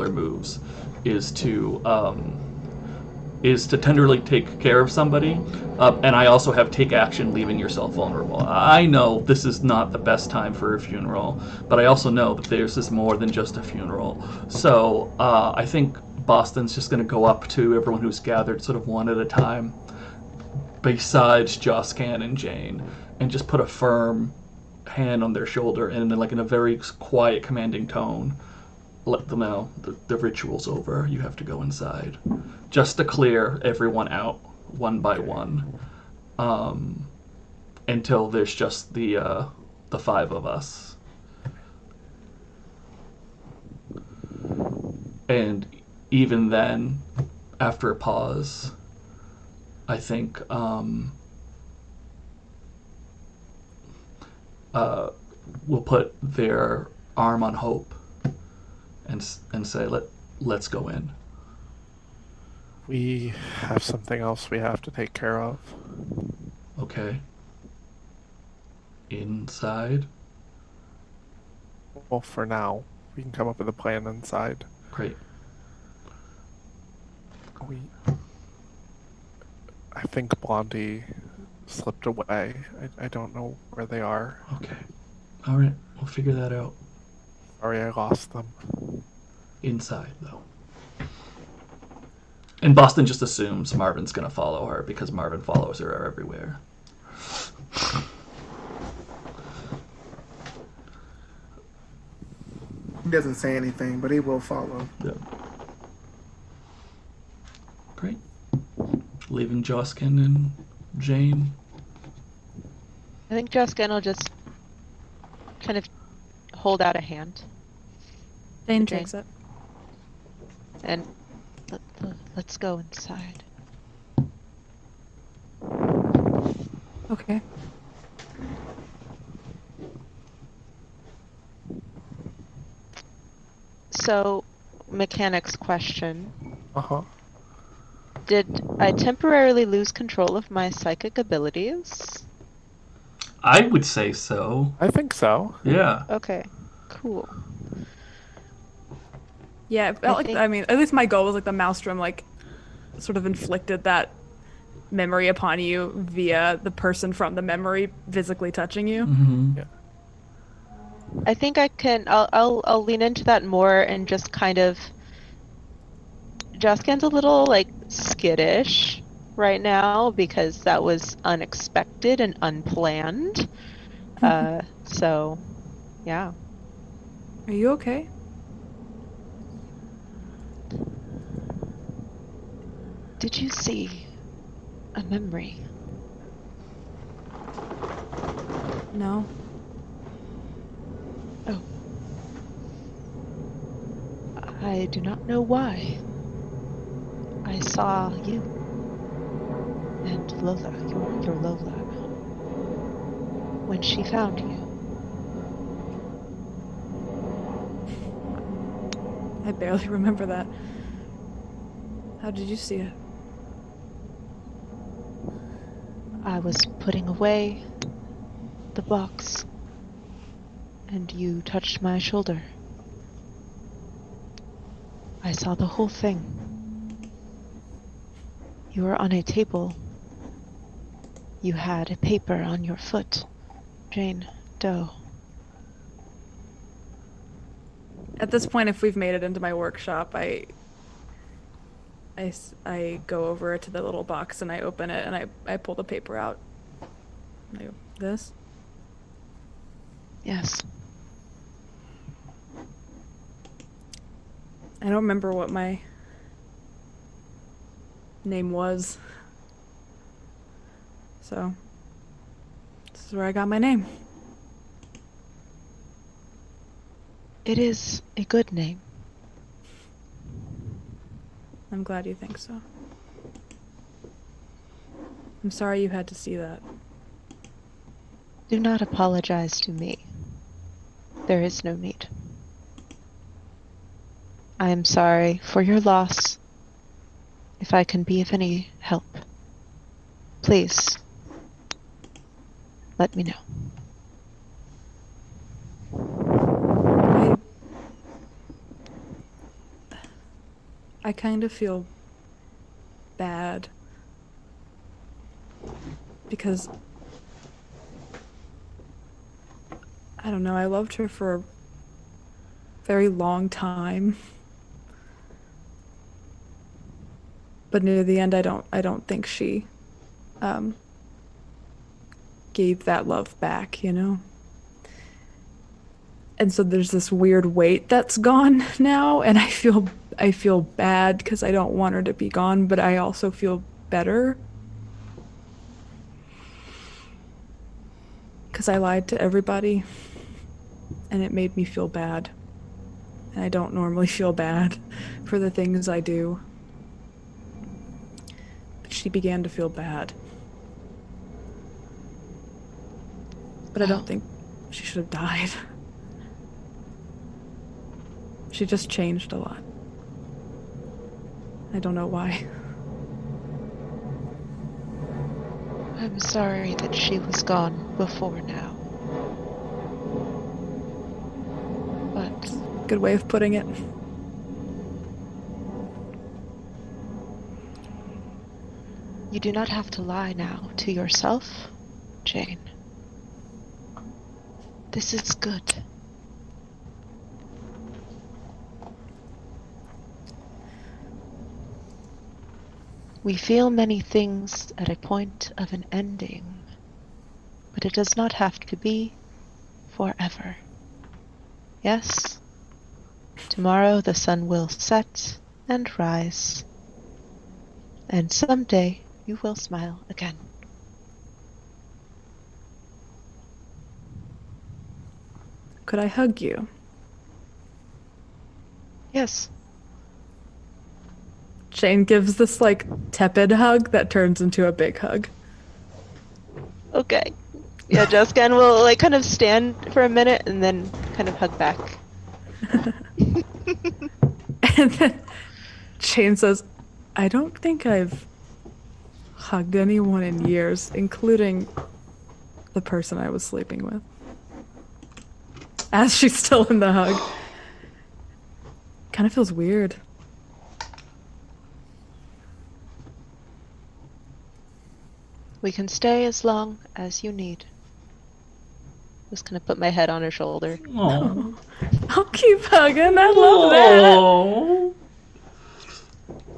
moves is to tenderly take care of somebody, and I also have take action, leaving yourself vulnerable. I know this is not the best time for a funeral, but I also know that this is more than just a funeral. So I think Boston's just going to go up to everyone who's gathered sort of one at a time, besides Joscan and Jane, and just put a firm hand on their shoulder, and then like in a very quiet, commanding tone, let them know the ritual's over. You have to go inside, just to clear everyone out one by one, until there's just the five of us. And even then, after a pause, I think will put their arm on Hope and say, let's go in. We have something else we have to take care of. Okay. Inside. Well, for now, we can come up with a plan inside. Great. I think Blondie slipped away. I don't know where they are. Okay. All right. We'll figure that out. Sorry, I lost them. Inside, though. And Boston just assumes Marvin's going to follow her because Marvin follows her everywhere. He doesn't say anything, but he will follow. Yeah. Great. Leaving Joskin and Jane. I think Joskin will just kind of hold out a hand. Jane Jane. takes it. And let's go inside. Okay. So, mechanics question. Uh-huh. Did I temporarily lose control of my psychic abilities? I would say so. I think so. Yeah. Okay, cool. Yeah, it felt like, think- I mean, at least my goal was like the Maelstrom, like, sort of inflicted that memory upon you via the person from the memory physically touching you. Mm-hmm. Yeah. I think I can. I'll lean into that more and just kind of. Joskin's a little like skittish right now because that was unexpected and unplanned. So, yeah. Are you okay? Did you see a memory? No. Oh. I do not know why. I saw you. And Lola, your Lola. When she found you. I barely remember that. How did you see it? I was putting away the box. And you touched my shoulder. I saw the whole thing. You were on a table. You had a paper on your foot. Jane Doe. At this point, if we've made it into my workshop, I go over to the little box and I open it and I pull the paper out. I go, this? Yes. I don't remember what my name was. So, this is where I got my name. It is a good name. I'm glad you think so. I'm sorry you had to see that. Do not apologize to me. There is no need. I am sorry for your loss. If I can be of any help, please let me know. I kind of feel bad because I don't know, I loved her for a very long time. But near the end I don't think she gave that love back, you know? And so there's this weird weight that's gone now, and I feel bad because I don't want her to be gone, but I also feel better because I lied to everybody and it made me feel bad. And I don't normally feel bad for the things I do she began to feel bad. But I don't think she should have died. She just changed a lot. I don't know why. I'm sorry that she was gone before now. But Good way of putting it. you do not have to lie now to yourself, Jane. This is good. We feel many things at a point of an ending, but it does not have to be forever. Yes? Tomorrow the sun will set and rise, and someday you will smile again. Could I hug you? Yes. Jane gives this like tepid hug that turns into a big hug. Okay. Yeah, Jessica will like kind of stand for a minute and then kind of hug back. And then Jane says, I don't think I've hugged anyone in years, including the person I was sleeping with. As she's still in the hug. Kind of feels weird. We can stay as long as you need. Just gonna put my head on her shoulder. Aww. I'll keep hugging. I love that. Aww.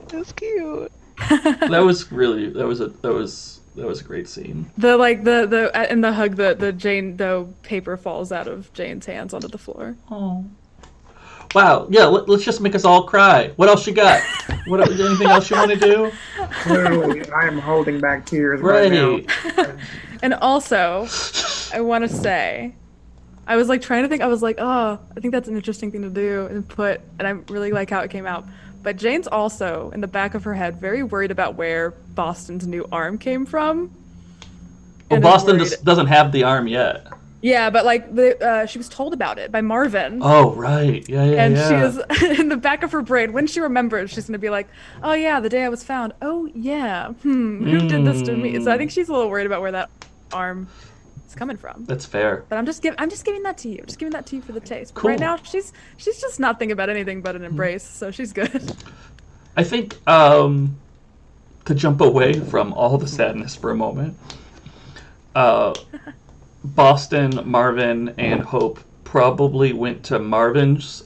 That's cute. That was a great scene. The in the hug, the paper falls out of Jane's hands onto the floor. Oh. Wow. Yeah. Let's just make us all cry. What else you got? Anything else you want to do? Clearly, I am holding back tears right now. And also, I want to say, I was like trying to think. I was like, oh, I think that's an interesting thing to do and I really like how it came out. But Jane's also, in the back of her head, very worried about where Boston's new arm came from. Well, Boston doesn't have the arm yet. Yeah, but like she was told about it by Marvin. Oh, right. Yeah. And she is in the back of her brain. When she remembers, she's going to be like, oh, yeah, the day I was found. Oh, yeah. Who did this to me? So I think she's a little worried about where that arm is coming from. That's fair. But I'm just giving that to you. Just giving that to you for the taste. But Cool. right now, she's just not thinking about anything but an embrace, so she's good. I think to jump away from all the sadness for a moment, Boston, Marvin, and Hope probably went to Marvin's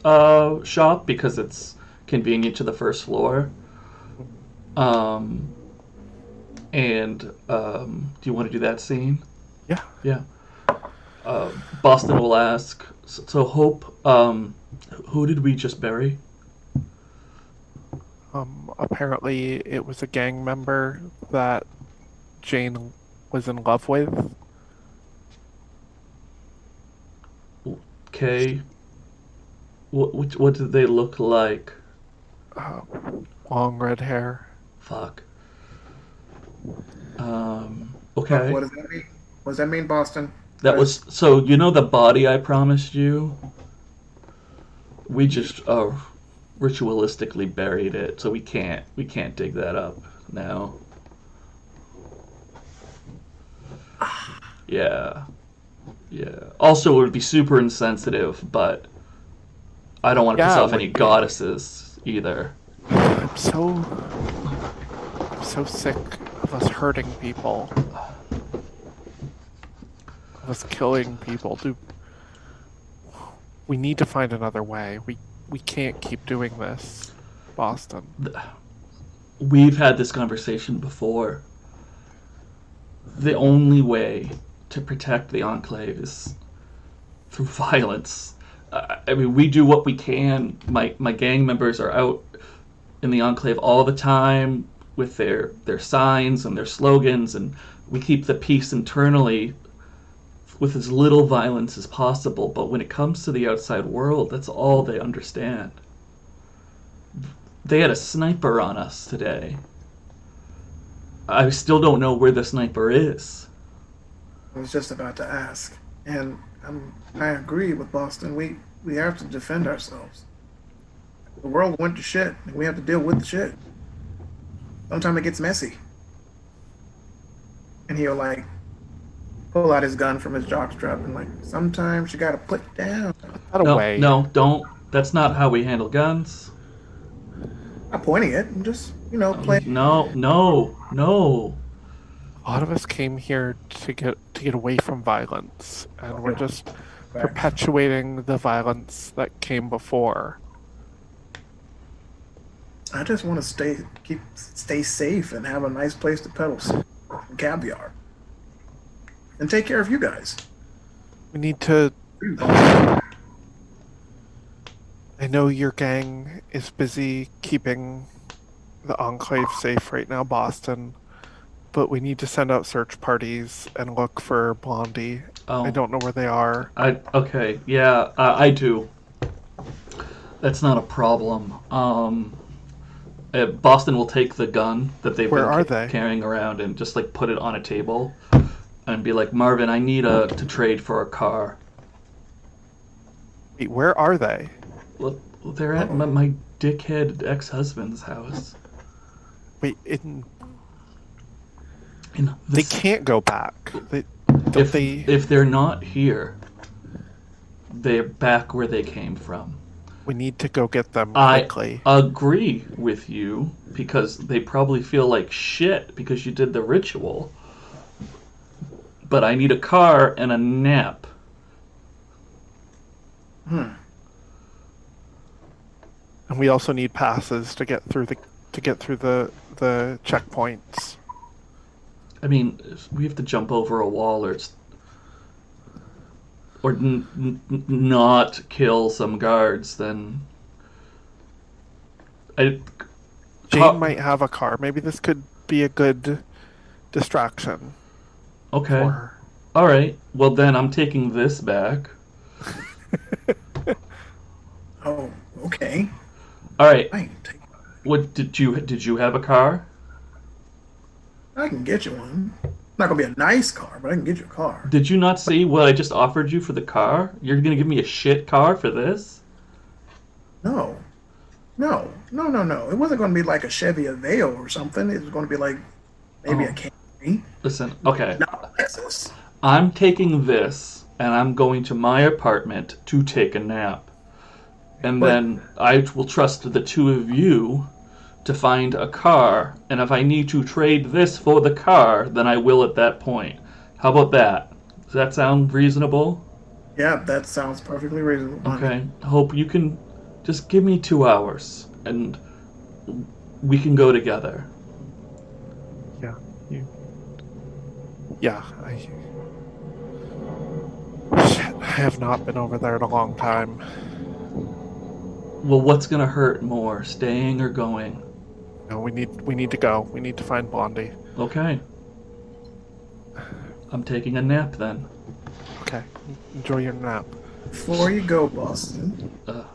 shop because it's convenient to the first floor. Do you want to do that scene? Yeah. Yeah. Boston will ask, so Hope, who did we just bury? Apparently it was a gang member that Jane was in love with. Okay. What did they look like? Long red hair. Fuck. Okay. What does that mean? What does that mean, Boston? That was so. You know the body I promised you. We just ritualistically buried it, so we can't dig that up now. Yeah. Also, it would be super insensitive, but I don't want to piss off any goddesses either. I'm so sick of us hurting people. Of us killing people. We need to find another way. We can't keep doing this, Boston. We've had this conversation before. The only way to protect the Enclave is through violence. I mean, we do what we can. My gang members are out in the Enclave all the time with their signs and their slogans, and we keep the peace internally with as little violence as possible. But when it comes to the outside world, that's all they understand. They had a sniper on us today. I still don't know where the sniper is. I was just about to ask, and I agree with Boston. We have to defend ourselves. The world went to shit, and we have to deal with the shit. Sometimes it gets messy. And he'll like pull out his gun from his jockstrap and like, sometimes you gotta put down. Not No, away. no, don't. That's not how we handle guns. I'm pointing it. I'm just, playing. No. A lot of us came here to get away from violence, and we're just perpetuating the violence that came before. I just want to stay safe and have a nice place to pedal some caviar and take care of you guys. We need to. I know your gang is busy keeping the Enclave safe right now, Boston, but we need to send out search parties and look for Blondie. Oh. I don't know where they are. Okay, yeah, I do. That's not a problem. Boston will take the gun that they've been carrying around and just like put it on a table and be like, Marvin, I need to trade for a car. Wait, where are they? Well, they're at my dickhead ex-husband's house. Wait, They they can't go back. If they're not here, they're back where they came from. We need to go get them quickly. I agree with you, because they probably feel like shit because you did the ritual. But I need a car and a nap. And we also need passes to get through the checkpoints. I mean, if we have to jump over a wall or not kill some guards, then Jane might have a car. Maybe this could be a good distraction. Okay. For her. All right. Well, then I'm taking this back. Oh, okay. All right. I can take. What did you have a car? I can get you one. Not gonna be a nice car, but I can get you a car. Did you not see what I just offered you for the car? You're gonna give me a shit car for this? No. It wasn't gonna be like a Chevy Aveo or something. It was gonna be like maybe a Camry. Listen, okay. Not a Lexus. I'm taking this and I'm going to my apartment to take a nap. And then I will trust the two of you to find a car, and if I need to trade this for the car, then I will at that point. How about that? Does that sound reasonable? Yeah, that sounds perfectly reasonable. Okay. Hope you can just give me 2 hours, and we can go together. Yeah. Shit, I have not been over there in a long time. Well, what's gonna hurt more, staying or going? No, we need to go. We need to find Blondie. Okay. I'm taking a nap then. Okay. Enjoy your nap. Before you go, Boston. Oh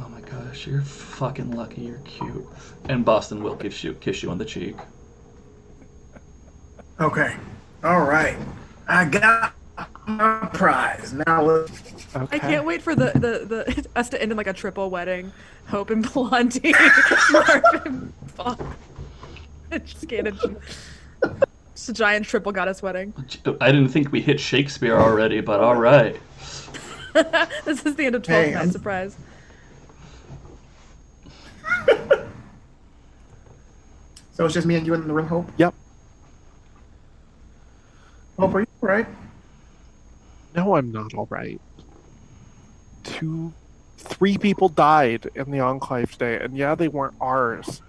my gosh, you're fucking lucky. You're cute. And Boston will kiss you on the cheek. Okay. All right. I got my prize. Now let's. Okay. I can't wait for the us to end in like a triple wedding. Hope and Blondie, Marvin, fuck. Just kidding. Just a giant triple goddess wedding. I didn't think we hit Shakespeare already, but all right. This is the end of 12. Hey, Not surprise. So it's just me and you in the room, Hope? Yep. Hope, are you all right? No, I'm not all right. 3 people died in the Enclave today, and yeah, they weren't ours.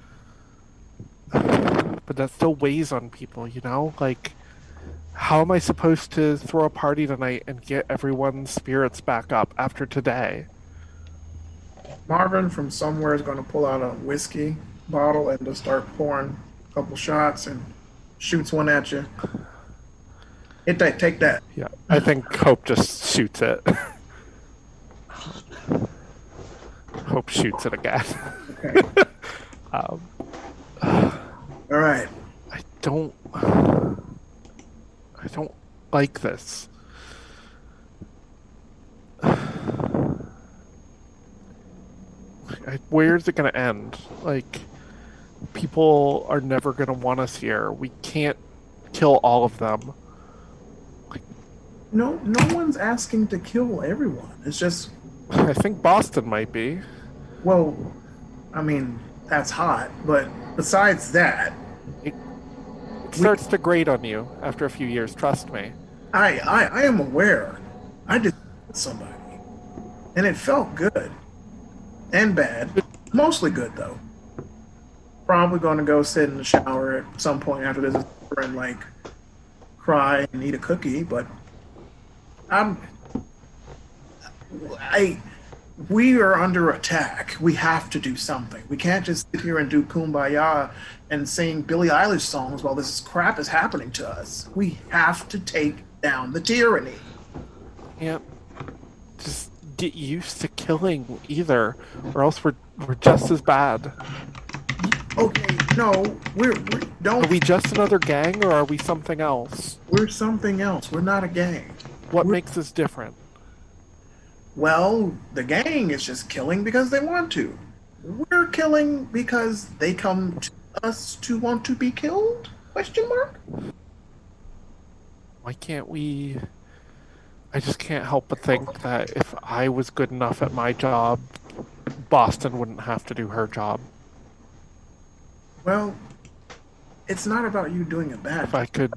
But that still weighs on people, you know? Like, how am I supposed to throw a party tonight and get everyone's spirits back up after today? Marvin from somewhere is going to pull out a whiskey bottle and just start pouring a couple shots and shoots one at you. Take that. Yeah, I think Hope just shoots it. Hope shoots it again. Okay. All right. I don't like this. Where's it gonna end? Like, people are never gonna want us here. We can't kill all of them. No one's asking to kill everyone. It's just, I think Boston might be. well, I mean, that's hot, but besides that, It starts to grate on you after a few years, trust me. I am aware. I did somebody, and it felt good and bad. Mostly good though. Probably going to go sit in the shower at some point after this and like cry and eat a cookie, but we are under attack. We have to do something. We can't just sit here and do Kumbaya and sing Billie Eilish songs while this crap is happening to us. We have to take down the tyranny. Can't just get used to killing either, or else we're just as bad. Okay, no, we're don't. Are we just another gang, or are we something else? We're something else. We're not a gang. What makes us different? Well, the gang is just killing because they want to. We're killing because they come to us to want to be killed? Question mark? Why can't we... I just can't help but think that if I was good enough at my job, Boston wouldn't have to do her job. Well, it's not about you doing a bad If I could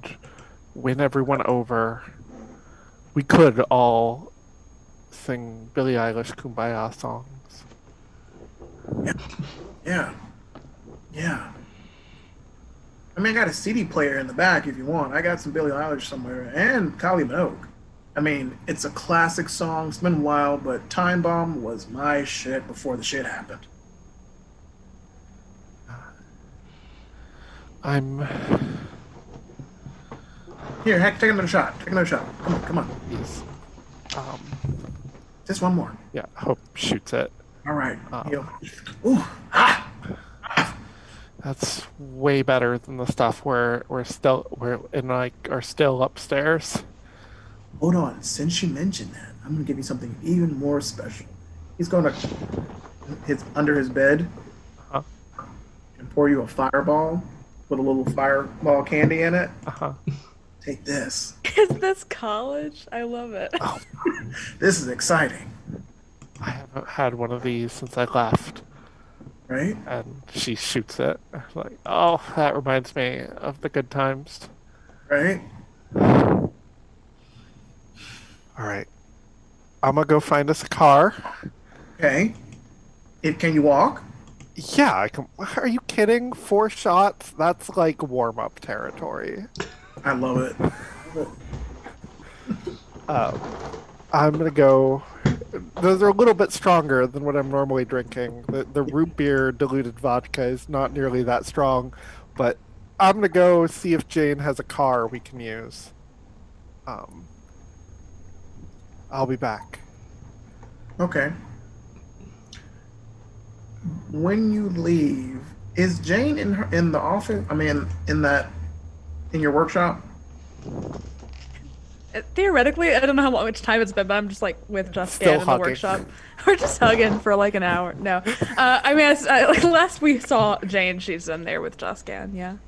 win everyone over, we could all sing Billie Eilish Kumbaya songs. Yeah. I mean, I got a CD player in the back if you want. I got some Billie Eilish somewhere and Kylie Minogue. I mean, it's a classic song. It's been a while, but Time Bomb was my shit before the shit happened. Here, heck, take another shot. Take another shot. Come on. Yes. Just one more. Yeah, Hope shoots it. All right. Heal. Ooh. Ah. That's way better than the stuff we're still upstairs. Hold on. Since you mentioned that, I'm gonna give you something even more special. He's gonna under his bed and pour you a fireball with a little fireball candy in it. Take this. Is this college? I love it. Oh. This is exciting. I haven't had one of these since I left. Right? And she shoots it. Like, oh, that reminds me of the good times. Right? Alright. I'm gonna go find us a car. Okay. Can you walk? Yeah, I can. Are you kidding? 4 shots? That's like warm-up territory. I love it. I'm gonna go. Those are a little bit stronger than what I'm normally drinking. The root beer diluted vodka is not nearly that strong, but I'm gonna go see if Jane has a car we can use. I'll be back. Okay. When you leave, is Jane in the office? I mean, in your workshop? Theoretically, I don't know how much time it's been, but I'm just like with Jessica Still in the hugging. workshop. We're just hugging for like an hour. No, I mean, like last we saw Jane, she's in there with Jessica. Yeah.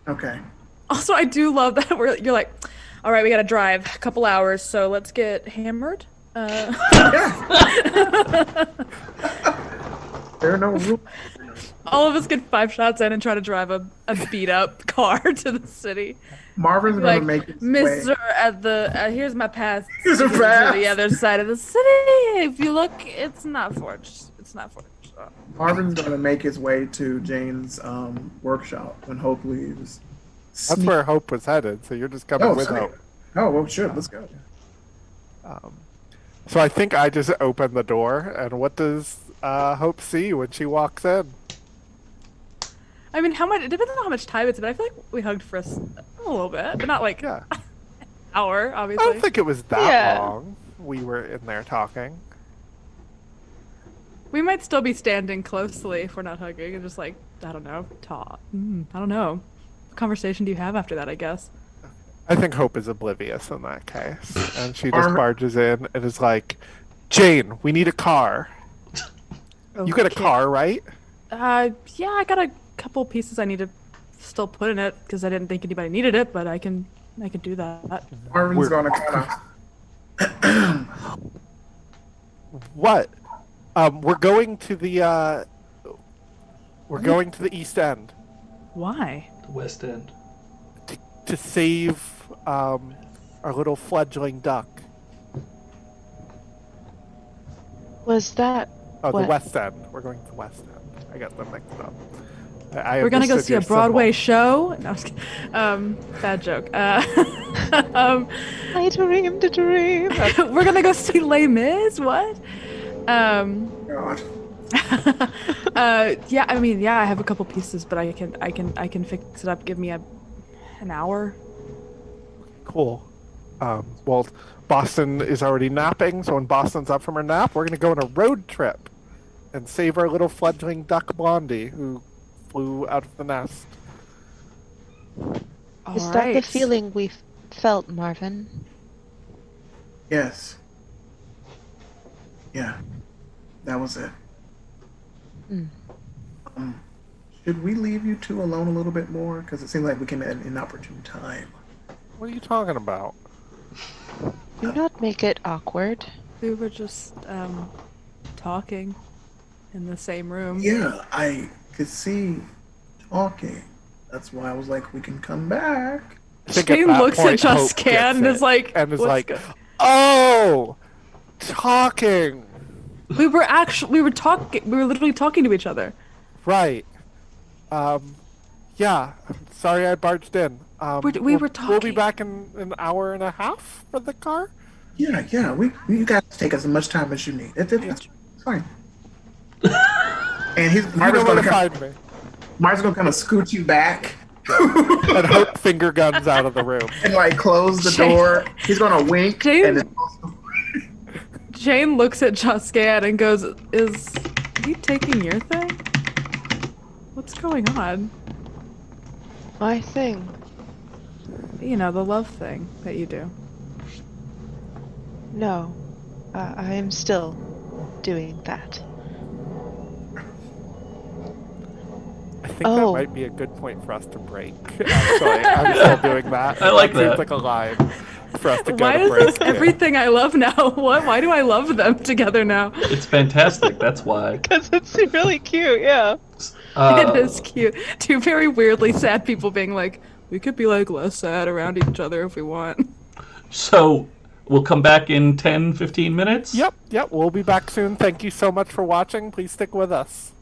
Okay. Also, I do love that you're like, all right, we gotta drive a couple hours, so let's get hammered. There are no rules. All of us get 5 shots in and try to drive a beat up car to the city. Marvin's Like, gonna make his Mister, way. at the here's my pass. Here's a to pass. the other side of the city. If you look, it's not forged. It's not forged. Oh. Marvin's gonna make his way to Jane's workshop when Hope leaves. That's where Hope was headed, so you're just coming with sweet. Hope. Oh, well, sure. Let's go. So I think I just opened the door, and what does Hope see when she walks in? I mean, how much? It depends on how much time it's been. I feel like we hugged for a little bit, but not like Yeah. an hour, I obviously. don't think it was that Yeah. long. We were in there talking. We might still be standing closely if we're not hugging and just like, I don't know, talk. I don't know. What conversation do you have after that, I guess? I think Hope is oblivious in that case. And she just Arm- barges in and is like, Jane, we need a car. You got a Okay. car, right? Yeah, I got a couple pieces I need to still put in it because I didn't think anybody needed it, but I can do that. Marvin's gonna kind What? We're going to the East End Why? The West End. to save our little fledgling duck. Was that Oh, the what? West End. We're going to the West End. I got them mixed up. We're gonna go understood see a your Broadway symbol. show. No, I was kidding. Bad joke. I dreamed a dream. We're gonna go see Les Mis. What? God. Yeah. I mean, yeah. I have a couple pieces, but I can fix it up. Give me an hour. Cool. Well, Boston is already napping, so when Boston's up from her nap, we're going to go on a road trip and save our little fledgling duck Blondie, who flew out of the nest. Is that the feeling we felt, Marvin? Yes. Yeah. That was it. Should we leave you two alone a little bit more? Because it seemed like we came at an inopportune time. What are you talking about? Do not make it awkward. We were just talking in the same room. Yeah, I could see talking. That's why I was like, we can come back. I think at Jane that looks point, at Hope Juscan gets and it, is like, and is "What's like, go-" oh, talking. we were literally talking to each other. Right. Yeah. Sorry I barged in. We were We'll be talking. back in an hour and a half for the car. Yeah. You guys take as much time as you need. It's fine. And You Marvin's know where gonna to kind find me. of scoot you back And Hope finger guns out of the room. and like close the door. He's gonna wink Jane- and then Jane looks at Juscan and goes, "Is he taking your thing? What's going on? My thing. You know, the love thing that you do." No. I am still doing that. I think that Oh. might be a good point for us to break. Actually, I'm still doing that. I like Seems that. like a line for us to go Why to is break. this everything I love now? What? Why do I love them together now? It's fantastic. That's why. Because it's really cute, yeah. It is cute. Two very weirdly sad people being like, we could be like less sad around each other if we want. So we'll come back in 10, 15 minutes? Yep. We'll be back soon. Thank you so much for watching. Please stick with us.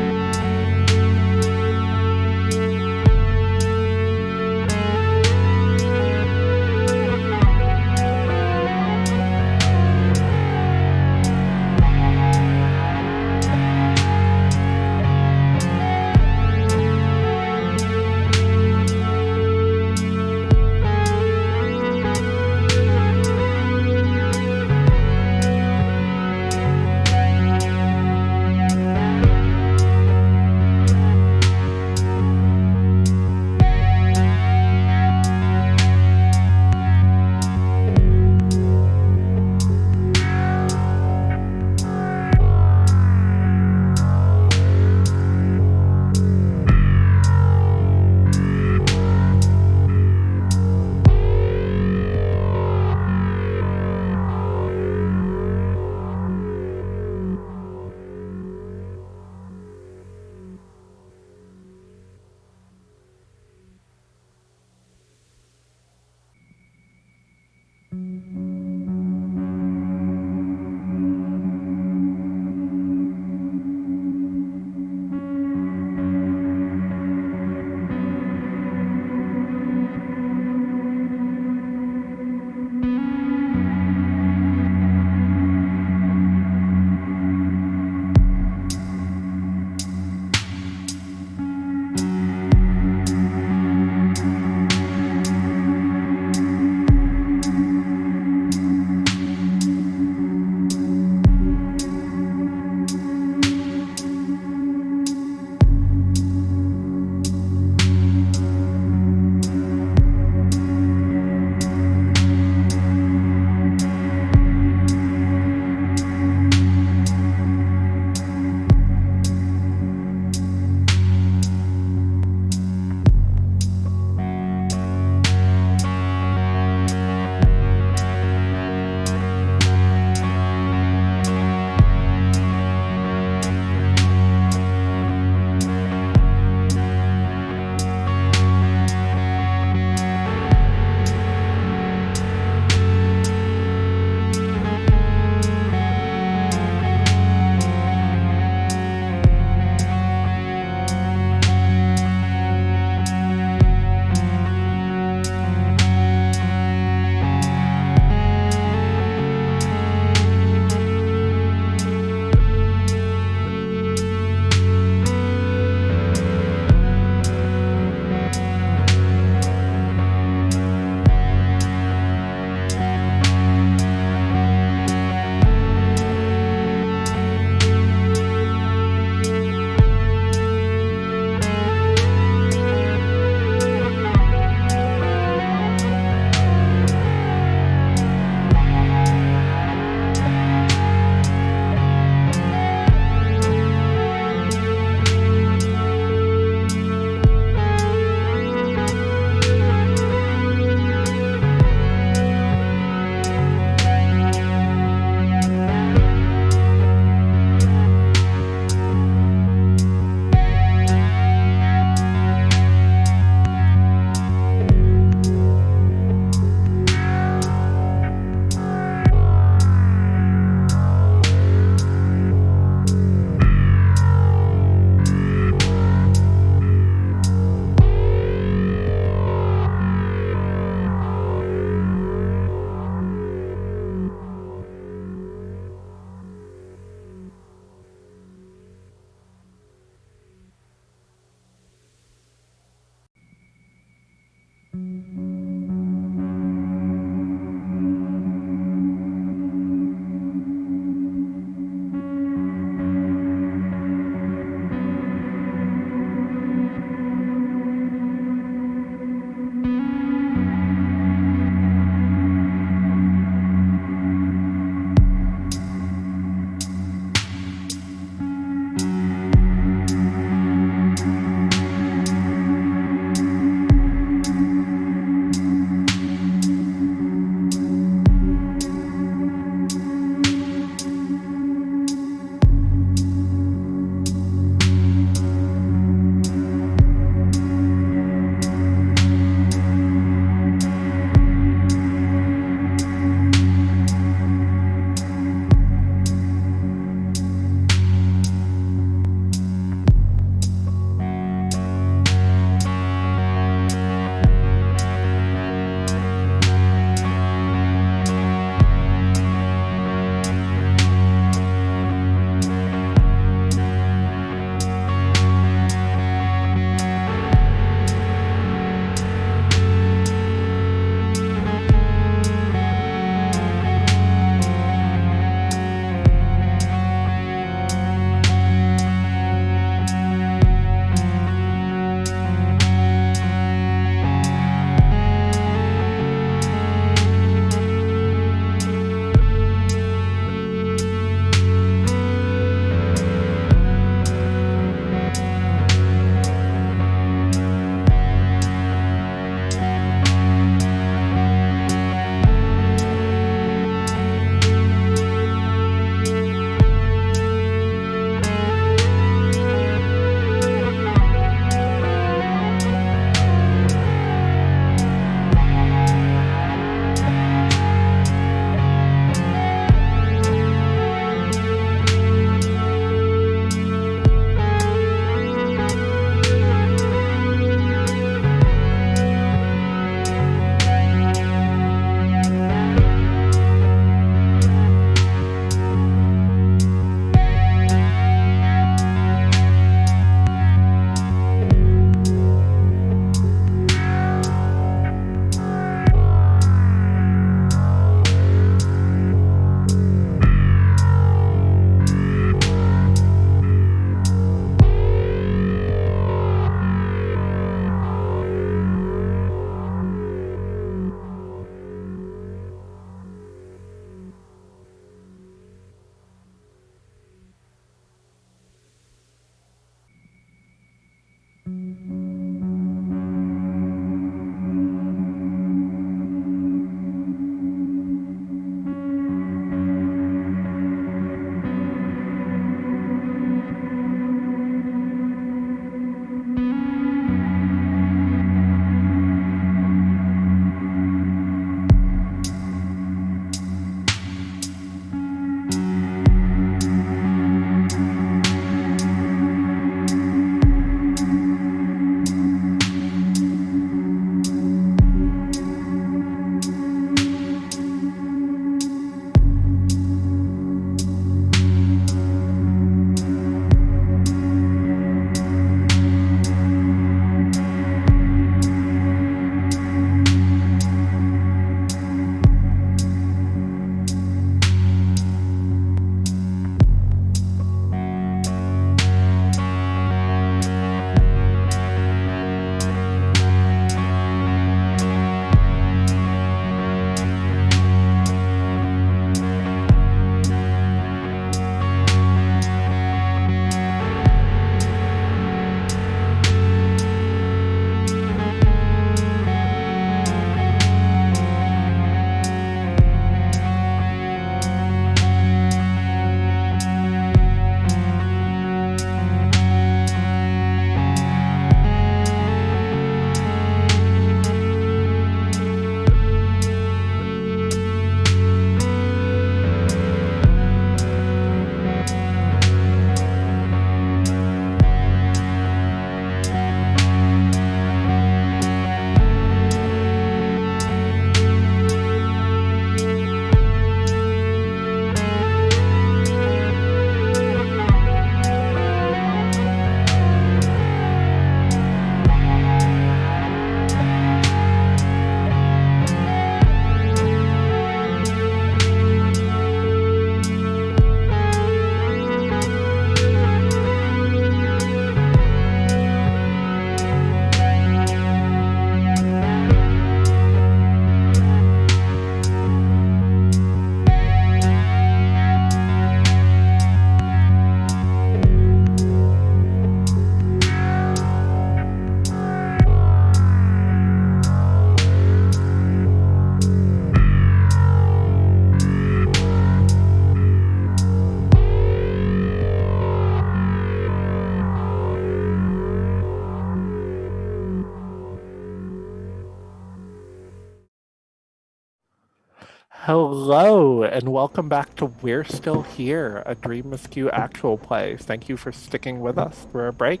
Hello, and welcome back to We're Still Here, a Dream Askew actual play. Thank you for sticking with us through a break.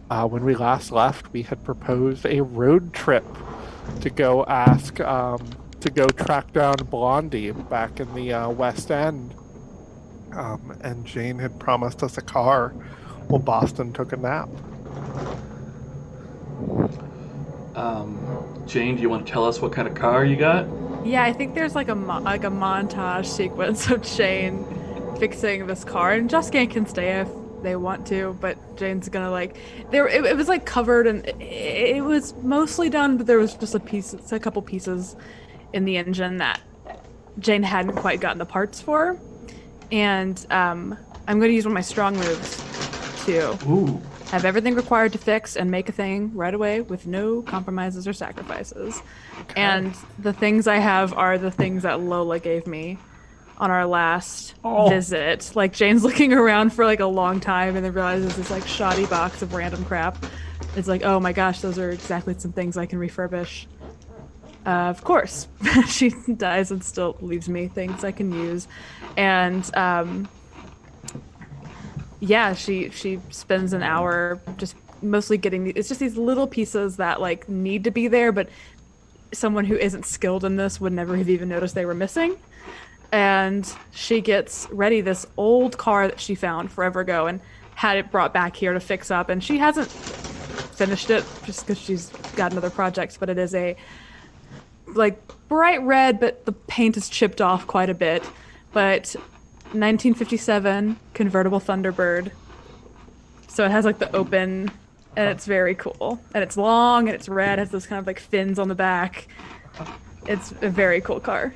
When we last left, we had proposed a road trip to go to go track down Blondie back in the West End. And Jane had promised us a car while Boston took a nap. Jane, do you want to tell us what kind of car you got? Yeah, I think there's like a montage sequence of Jane fixing this car, and Justin can stay if they want to, but Jane's gonna it was like covered and it was mostly done, but there was just a couple pieces in the engine that Jane hadn't quite gotten the parts for, and I'm gonna use one of my strong moves to have everything required to fix and make a thing right away with no compromises or sacrifices. Okay. And the things I have are the things that Lola gave me on our last visit. Like, Jane's looking around for like a long time and then realizes this like shoddy box of random crap. It's like, oh my gosh, those are exactly some things I can refurbish. Of course. She dies and still leaves me things I can use. And yeah, she spends an hour just mostly getting it's just these little pieces that like need to be there, but someone who isn't skilled in this would never have even noticed they were missing. And she gets ready this old car that she found forever ago and had it brought back here to fix up, and she hasn't finished it just because she's got another project, but it is a like bright red, but the paint is chipped off quite a bit. But 1957 convertible Thunderbird. So it has like the open, and it's very cool. And it's long and it's red, has those kind of like fins on the back. It's a very cool car.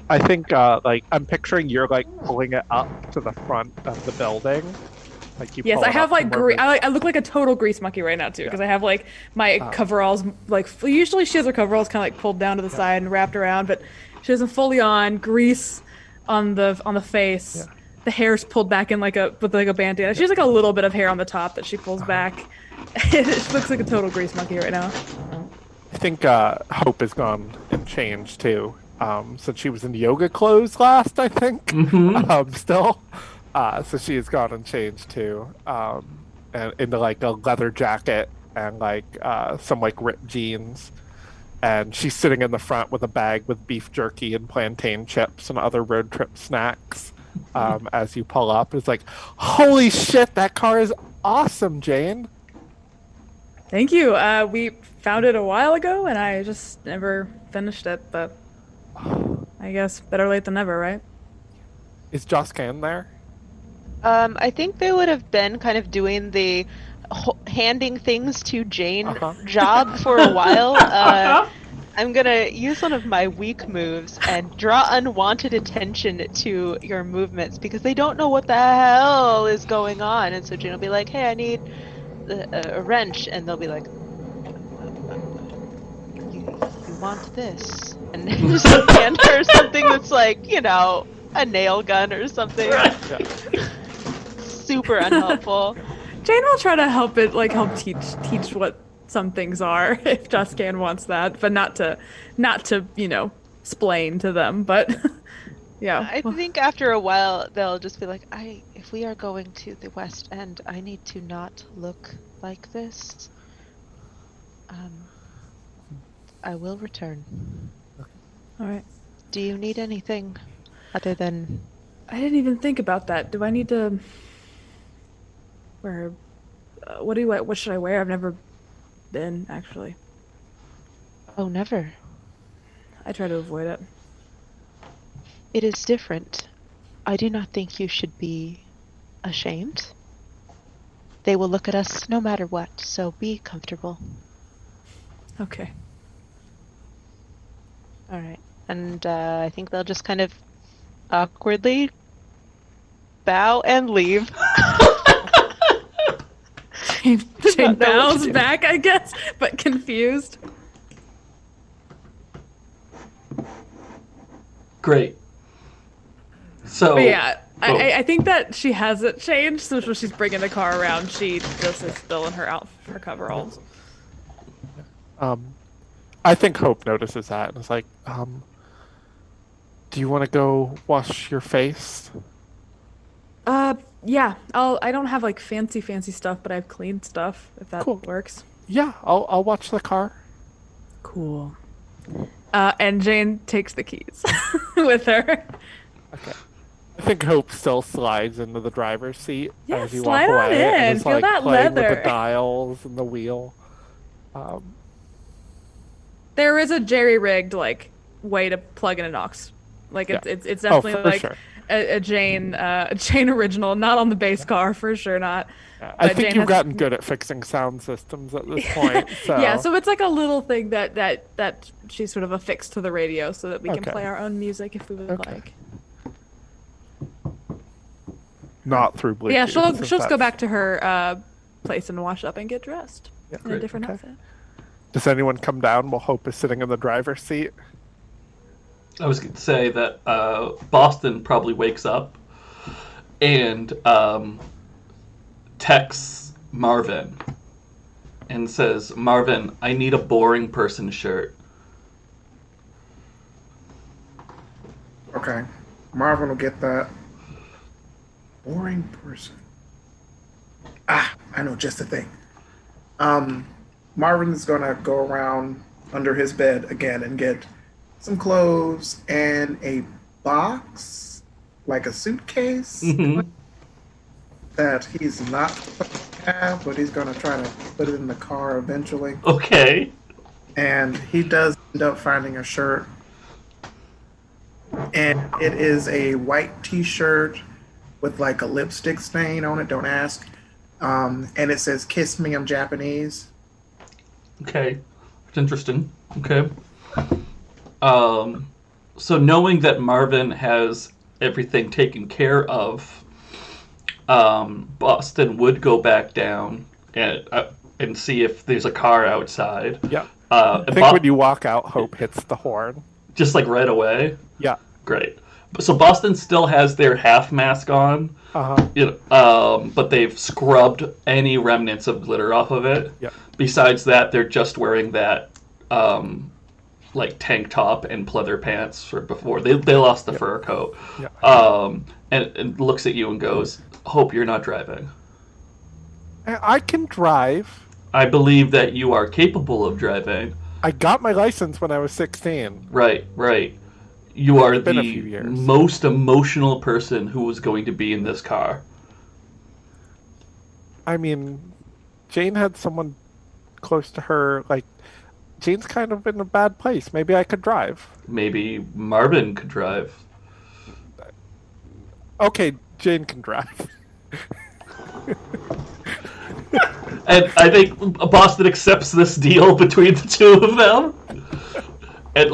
I think like I'm picturing you're like pulling it up to the front of the building. Like you yes, pull I it have up like from where I look like a total grease monkey right now too, because I have like my coveralls like usually she has her coveralls kind of like pulled down to the side and wrapped around, but she has them fully on, grease on the face. Yeah. The hair's pulled back in like with a band-aid. She has like a little bit of hair on the top that she pulls back. It looks like a total grease monkey right now. I think Hope has gone and changed too. Since she was in yoga clothes last, I think. Mm-hmm. Still. So she has gone and changed too, and into like a leather jacket and like some like ripped jeans, and she's sitting in the front with a bag with beef jerky and plantain chips and other road trip snacks. As you pull up, it's like, holy shit, that car is awesome, Jane. Thank you. We found it a while ago, and I just never finished it, but I guess better late than never, right? Is Joscan there? I think they would have been kind of doing the handing things to Jane job for a while. I'm gonna use one of my weak moves and draw unwanted attention to your movements because they don't know what the hell is going on. And so Jane will be like, hey, I need a wrench. And they'll be like, you want this? And just hand her something that's like, you know, a nail gun or something. Super unhelpful. Jane will try to help teach what some things are if Joscan wants that, but not to splain to them. But yeah, I think after a while they'll just be like, if we are going to the West End, I need to not look like this. I will return. All right. Do you need anything other than? I didn't even think about that. Do I need to? Wear what should I wear? I've never been, actually. Oh, never. I try to avoid it. It is different. I do not think you should be ashamed. They will look at us no matter what, so be comfortable. Okay. All right. And I think they'll just kind of awkwardly bow and leave. Jane bows back, I guess, but confused. Great. So but yeah, I think that she hasn't changed. So when she's bringing the car around, she just is still in her coveralls. I think Hope notices that and is like, do you want to go wash your face? Yeah. I don't have like fancy stuff, but I have clean stuff if that Cool. works. Yeah, I'll watch the car. Cool. And Jane takes the keys with her. Okay. I think Hope still slides into the driver's seat Yeah, as you slide walk on away in. and is Feel like that playing with leather. the dials and the wheel. There is a jerry-rigged like way to plug in an aux. Like Yeah. it's definitely for like sure. a Jane original, not on the base car for sure, not. I But think Jane you've has- gotten good at fixing sound systems at this point. So Yeah, so it's like a little thing that she's sort of affixed to the radio so that we can Okay. play our own music if we would Okay. like. not through Bluetooth. Yeah, she'll if just go that's- back to her place and wash up and get dressed Yeah, in a great, different okay. outfit. Does anyone come down while Hope is sitting in the driver's seat? I was going to say that Boston probably wakes up and texts Marvin and says, Marvin, I need a boring person shirt. Okay. Marvin will get that. Boring person. I know just the thing. Marvin's gonna go around under his bed again and get some clothes and a box, like a suitcase, Mhm. that he's not supposed to have, but he's gonna try to put it in the car eventually. Okay. And he does end up finding a shirt, and it is a white T-shirt with like a lipstick stain on it. Don't ask. And it says "Kiss me, I'm Japanese." Okay. It's interesting. Okay. So knowing that Marvin has everything taken care of, Boston would go back down and see if there's a car outside. Yeah. And I think when you walk out, Hope hits the horn. just like right away. Yeah. Great. So Boston still has their half mask on, but they've scrubbed any remnants of glitter off of it. Yeah. Besides that, they're just wearing that like tank top and pleather pants for before. They lost the fur coat. Yeah. And looks at you and goes, "Hope you're not driving. I can drive. I believe that you are capable of driving." I got my license when I was 16. Right. You are It's been a the few years. most emotional person who was going to be in this car. I mean, Jane had someone close to her. Like, Jane's kind of in a bad place. Maybe I could drive. Maybe Marvin could drive. Okay, Jane can drive. And I think Boston accepts this deal between the two of them, and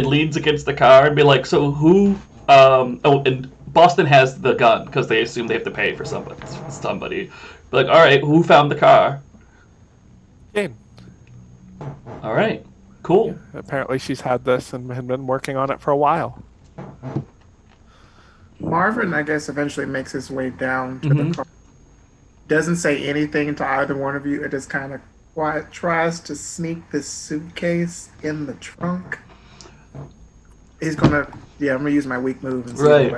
leans against the car and be like, "So who?" And Boston has the gun because they assume they have to pay for somebody. Be like, "All right, who found the car?" Jane. All right, cool. Apparently, she's had this and had been working on it for a while. Marvin, I guess, eventually makes his way down to the car. Doesn't say anything to either one of you. It just kind of tries to sneak this suitcase in the trunk. He's gonna, I'm gonna use my weak move and see Right.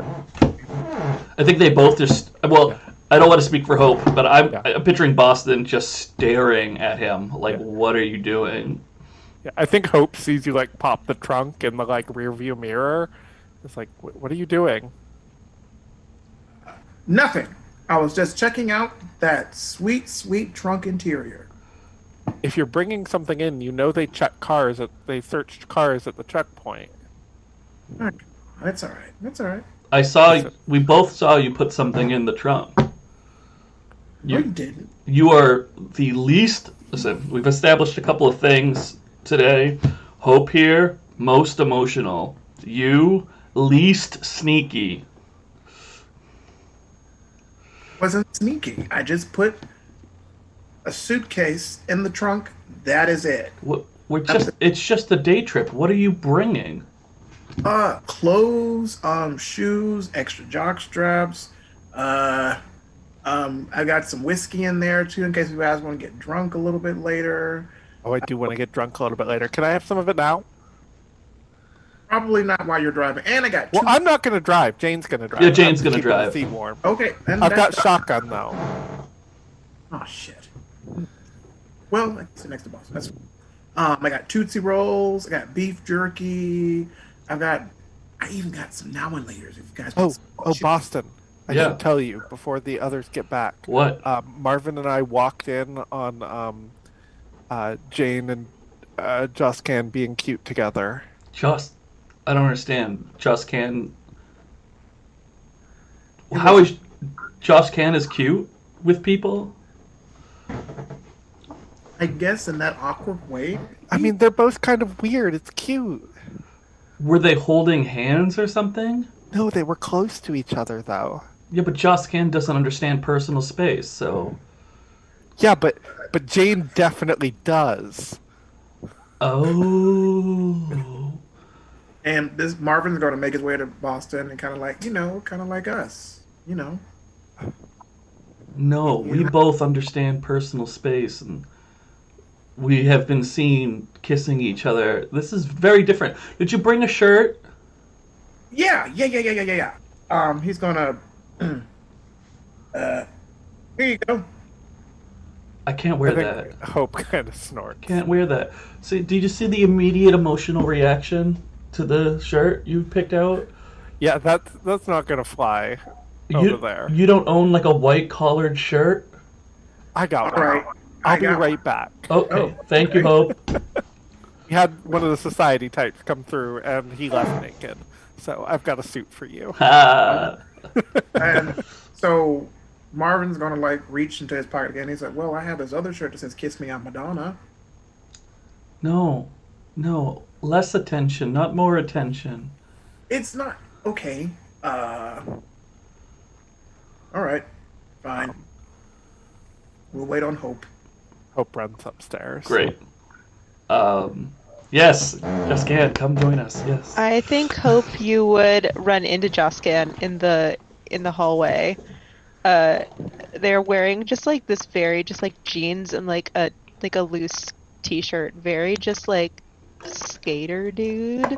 I think they both just. Well, I don't want to speak for Hope, but I'm picturing Boston just staring at him like, "What are you doing?" Yeah, I think Hope sees you like pop the trunk in the like rear view mirror. It's like, what are you doing? Nothing. I was just checking out that sweet, sweet trunk interior. If you're bringing something in, you know they check cars. They searched cars at the checkpoint. That's all right. That's all right. I saw. We both saw you put something in the trunk. You didn't. You are the least. Listen, we've established a couple of things today. Hope here, most emotional. You, least sneaky. Wasn't sneaky. I just put a suitcase in the trunk. That is it. It's just a day trip. What are you bringing? Clothes, shoes, extra jock straps. I got some whiskey in there too, in case you guys want to get drunk a little bit later. Oh, I do want to get drunk a little bit later. Can I have some of it now? Probably not while you're driving. And I got Well, two. I'm not going to drive. Jane's going to drive. Yeah, Jane's I'm gonna keeping the drive. seat warm. Okay. And I've got that's- shotgun though. Oh shit. Well, I sit next to boss. That's. I got Tootsie Rolls. I got beef jerky. I even got some now and laters. If you guys. want some shit. Boston. I Yeah. should tell you before the others get back. What? Marvin and I walked in on Jane and Juscan being cute together. I don't understand. How is Juscan is cute with people? I guess in that awkward way. I mean, they're both kind of weird. It's cute. Were they holding hands or something? No, they were close to each other though. Yeah, but Juscan doesn't understand personal space, so. Yeah, but Jane definitely does. Oh. And this Marvin's going to make his way to Boston and kind of like us, No, we both understand personal space, and we have been seen kissing each other. This is very different. Did you bring a shirt? Yeah. He's gonna. Here you go. I can't wear I that. think Hope kind of snorts. Can't wear that. See, did you see the immediate emotional reaction to the shirt you picked out? Yeah, that's not gonna fly over there. You don't own like a white collared shirt? I got All one. right. I'll be right back. Okay, Oh, thank you, Hope. We had one of the society types come through, and he left naked. So I've got a suit for you. Ah. And so Marvin's gonna like reach into his pocket again. He's like, "Well, I have this other shirt that says Kiss Me, I'm Madonna." No, less attention, not more attention. It's not okay. All right, fine. We'll wait on Hope. Hope runs upstairs. Great. Yes, Juscan, come join us. Yes. I think Hope you would run into Joscan in the hallway. They're wearing just like this very just like jeans and like a loose t-shirt, very just like skater dude.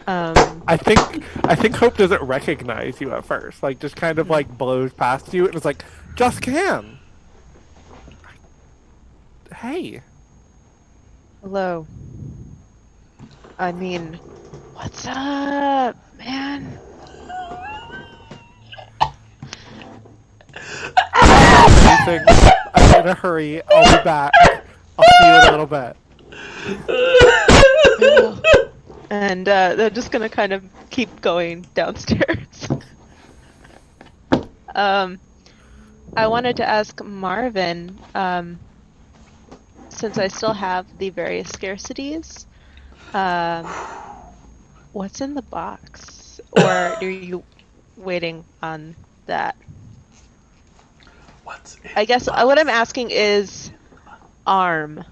I think Hope doesn't recognize you at first. Like just kind of like blows past you and it's like, just can. Hey. Hello. I mean, what's up, man? Anything. I'm in a hurry. I'll be back. I'll see you in a little bit. And they're just gonna kind of keep going downstairs. I wanted to ask Marvin, since I still have the various scarcities, what's in the box? Or are you waiting on that? I guess what I'm asking is arm.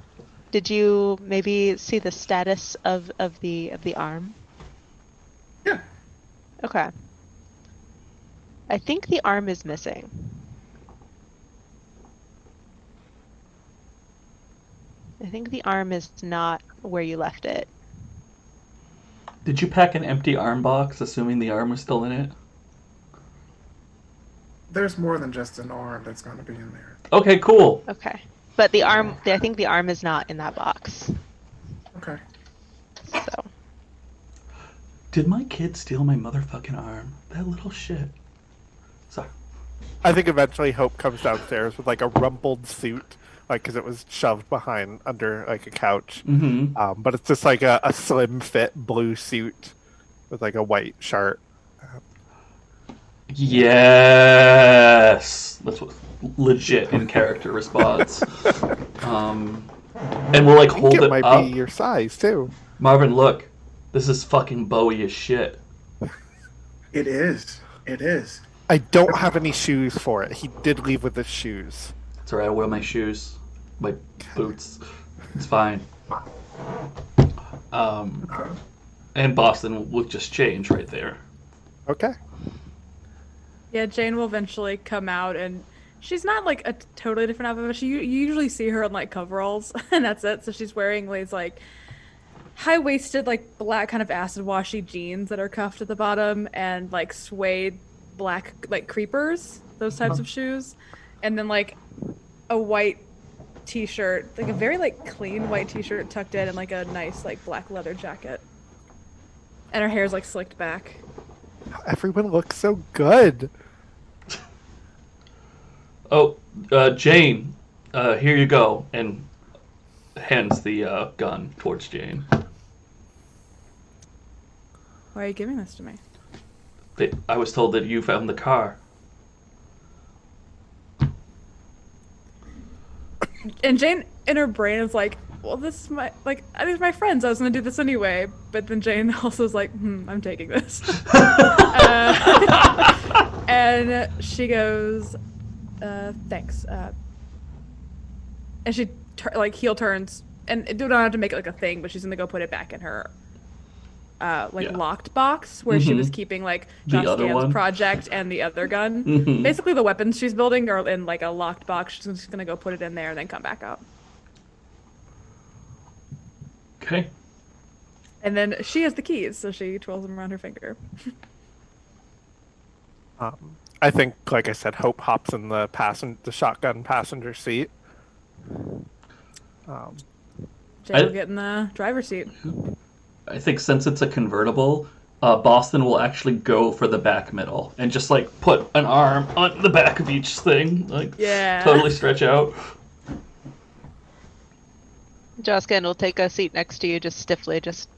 Did you maybe see the status of the arm? Yeah. Okay. I think the arm is missing. I think the arm is not where you left it. Did you pack an empty arm box, assuming the arm was still in it? There's more than just an arm that's going to be in there. Okay, cool. Okay. But the arm, I think the arm is not in that box. Okay. So. Did my kid steal my motherfucking arm? That little shit. Sorry. I think eventually Hope comes downstairs with like a rumpled suit, like because it was shoved behind under like a couch. Mm-hmm. But it's just like a slim fit blue suit with like a white shirt. Yes, that's what legit in character response. And we'll like hold it it might up. be your size too. Marvin, look, this is fucking Bowie as shit. It is. It is. I don't have any shoes for it. He did leave with his shoes. It's alright. I wear my shoes, my boots. It's fine. And Boston will just change right there. Okay. Yeah, Jane will eventually come out and she's not like a totally different outfit, but you usually see her in like coveralls, and that's it. So she's wearing these like high-waisted, like black kind of acid washy jeans that are cuffed at the bottom, and like suede black like creepers, those types of shoes, and then like a white t-shirt, like a very like clean white t-shirt tucked in, and like a nice like black leather jacket. And her hair's like slicked back. Everyone looks so good. Oh, Jane, here you go, and hands the gun towards Jane. Why are you giving this to me? I was told that you found the car. And Jane, in her brain, is like, well, this is my, like, these are my friends. I was going to do this anyway. But then Jane also is like, I'm taking this. And she goes, thanks. And she, heel turns, and don't have to make it like a thing, but she's going to go put it back in her, locked box where she was keeping, like, The Josh other Gann's one? project and the other gun. Basically, the weapons she's building are in, like, a locked box. She's just going to go put it in there and then come back out. Okay. And then she has the keys, so she twirls them around her finger. I think, like I said, Hope hops in the shotgun passenger seat. Jane will get in the driver's seat. I think since it's a convertible, Boston will actually go for the back middle and just like put an arm on the back of each thing, like totally stretch out. Joskin will take a seat next to you, just stiffly, just.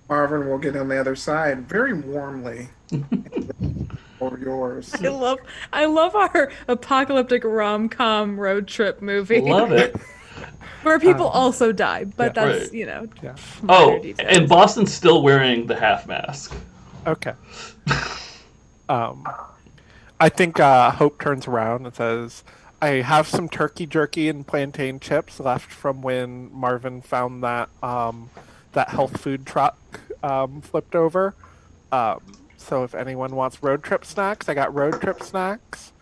Marvin will get on the other side very warmly. Over yours. I love our apocalyptic rom-com road trip movie. Love it. Where people also die, but that's, right. minor details. And Boston's still wearing the half mask. Okay. I think Hope turns around and says, I have some turkey jerky and plantain chips left from when Marvin found that health food truck flipped over. So if anyone wants road trip snacks, I got road trip snacks.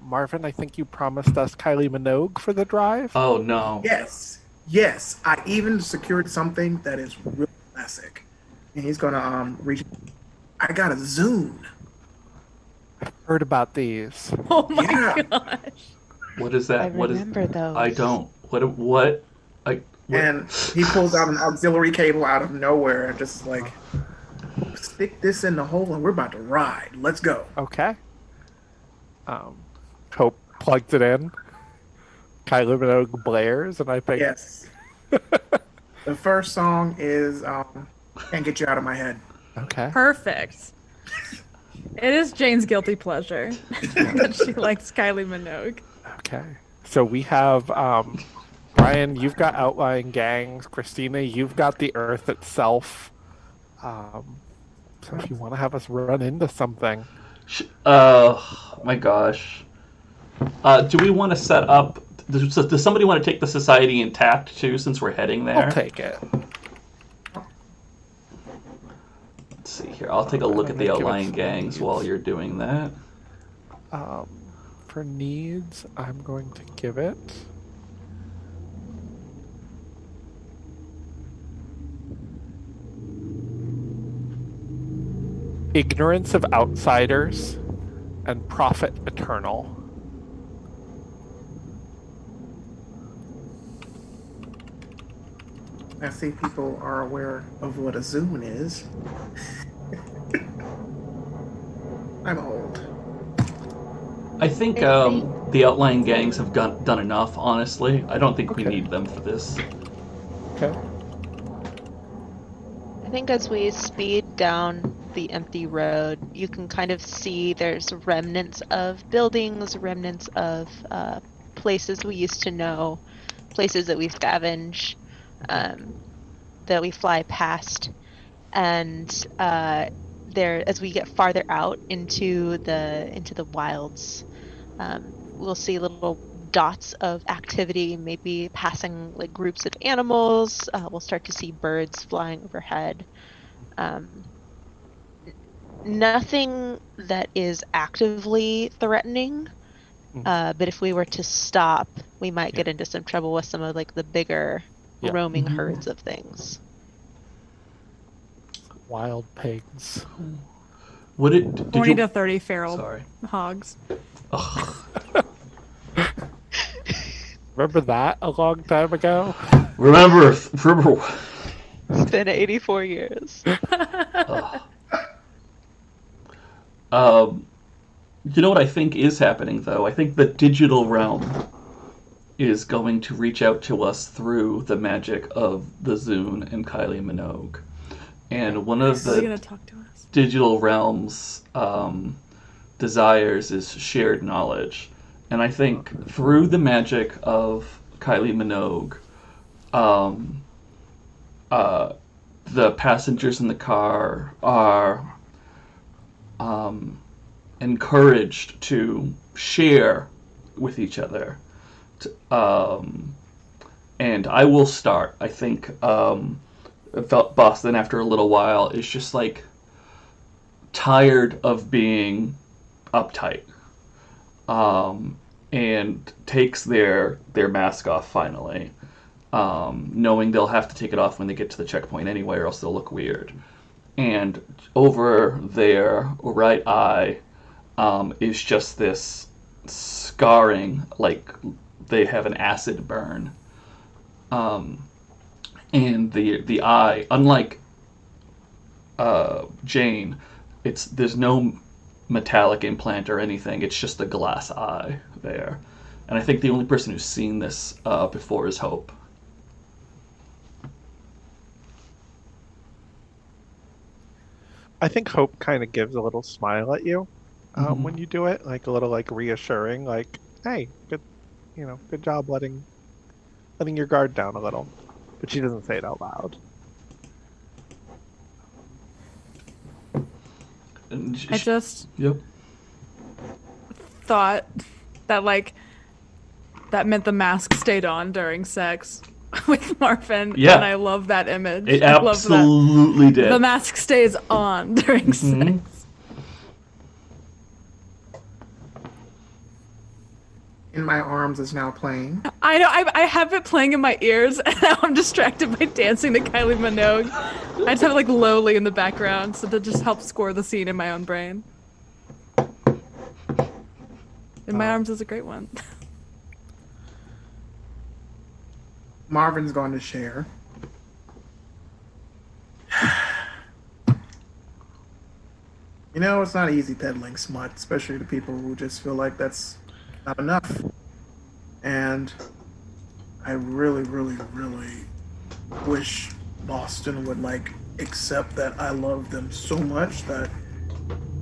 Marvin, I think you promised us Kylie Minogue for the drive. Oh, no. Yes. I even secured something that is real classic. And he's going to reach. I got a Zune. I've heard about these. Oh my gosh. What is that? I remember those. I don't. What? And he pulls out an auxiliary cable out of nowhere and just like, stick this in the hole and we're about to ride. Let's go. Okay. Hope plugs it in. Kylie Minogue blares, and I think... Yes. The first song is Can't Get You Out of My Head. Okay. Perfect. It is Jane's guilty pleasure that she likes Kylie Minogue. Okay. So we have... Brian, you've got outlying gangs. Kristina, you've got the Earth itself. So if you want to have us run into something... my gosh. Do we want to set up... Does somebody want to take the society intact, too, since we're heading there? I'll take it. Let's see here. I'll take a look at the outlying gangs while you're doing that. For needs, I'm going to give it... Ignorance of Outsiders and Prophet Eternal. I see people are aware of what a Zune is. I'm old. I think the outlying gangs have done enough, honestly. I don't think we need them for this. Okay. I think as we speed down the empty road, you can kind of see there's remnants of buildings, remnants of places we used to know, places that we scavenge, that we fly past, and there, as we get farther out into the wilds, we'll see little dots of activity, maybe passing like groups of animals. We'll start to see birds flying overhead. Nothing that is actively threatening. But if we were to stop, we might get into some trouble with some of like the bigger roaming herds of things. Wild pigs. Would it? Did 20 you, to 30 feral Sorry. hogs. Remember that a long time ago? Remember. It's been 84 years. You know what I think is happening, though? I think the digital realm is going to reach out to us through the magic of the Zune and Kylie Minogue. And one of Are you gonna the talk to us? digital realm's desires is shared knowledge. And I think through the magic of Kylie Minogue, the passengers in the car are encouraged to share with each other. And I will start. I think Boston, after a little while, is just like tired of being uptight, and takes their mask off finally, knowing they'll have to take it off when they get to the checkpoint anyway, or else they'll look weird. And over their right eye is just this scarring, like they have an acid burn. And the eye, unlike Jane, there's no metallic implant or anything. It's just a glass eye there. And I think the only person who's seen this before is Hope. I think Hope kind of gives a little smile at you when you do it, like a little like reassuring, like, "Hey, good, good job letting your guard down a little." But she doesn't say it out loud. And I just Yep. thought that that meant the mask stayed on during sex with Marvin. Yeah. And I love that image. It I love absolutely that. did. The mask stays on during sex. In My Arms is now playing. I know, I have it playing in my ears, and now I'm distracted by dancing to Kylie Minogue. I just have it lowly in the background, so that just helps score the scene in my own brain. In My Arms is a great one. Marvin's going to share. It's not easy peddling smut, especially to people who just feel like that's not enough. And I really, really, really wish Boston would accept that I love them so much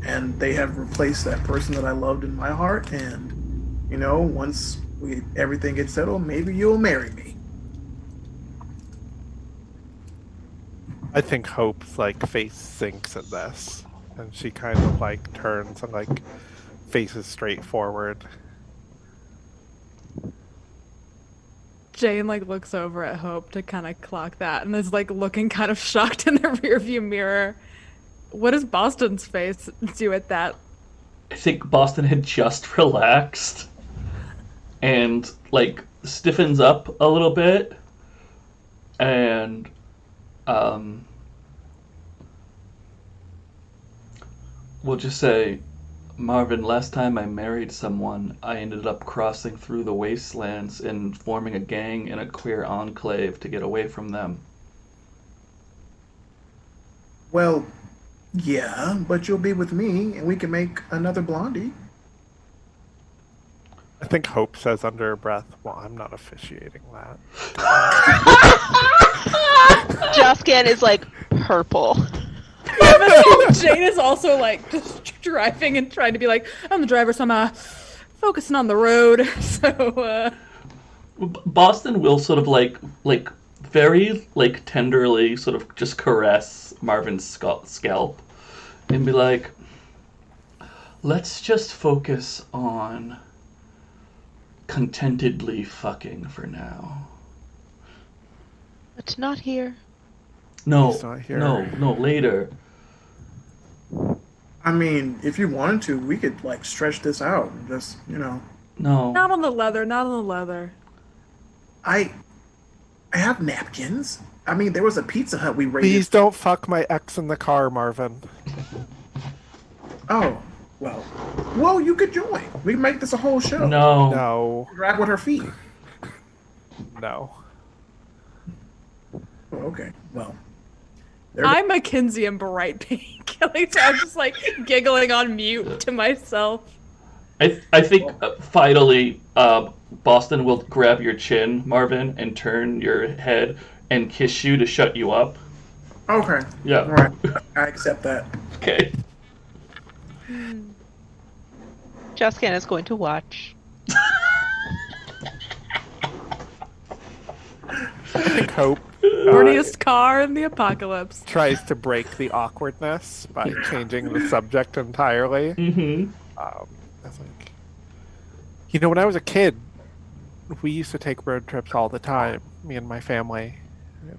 and they have replaced that person that I loved in my heart. And once everything gets settled, maybe you'll marry me. I think Hope's face sinks at this, and she kind of turns and faces straight forward. Jane looks over at Hope to kind of clock that, and is looking kind of shocked in the rearview mirror. What does Boston's face do at that? I think Boston had just relaxed and stiffens up a little bit, and we'll just say, Marvin, last time I married someone, I ended up crossing through the wastelands and forming a gang in a queer enclave to get away from them. Well, yeah, but you'll be with me, and we can make another Blondie. I think Hope says under her breath, "Well, I'm not officiating that." Joscan is purple. Jane is also just driving and trying to be I'm the driver, so I'm focusing on the road. So Boston will sort of very tenderly sort of just caress Marvin's scalp and be like, let's just focus on contentedly fucking for now. It's not here. No, He's not here. no, later. I mean, if you wanted to, we could like stretch this out and just, No. Not on the leather, not on the leather. I I have napkins. I mean, there was a Pizza Hut we raided. Please don't fuck my ex in the car, Marvin. Oh, well, you could join. We can make this a whole show. No. No. Drag with her feet. No. Oh, okay. Well, I'm McKenzie in bright pink. Like, so I'm just like giggling on mute to myself. I think finally, Boston will grab your chin, Marvin, and turn your head and kiss you to shut you up. okay. Yeah. All right. I accept that. Okay. Jessica is going to watch. I think Hope Horniest car in the apocalypse. tries to break the awkwardness by changing the subject entirely. Mm-hmm. I was like, when I was a kid, we used to take road trips all the time. Me and my family,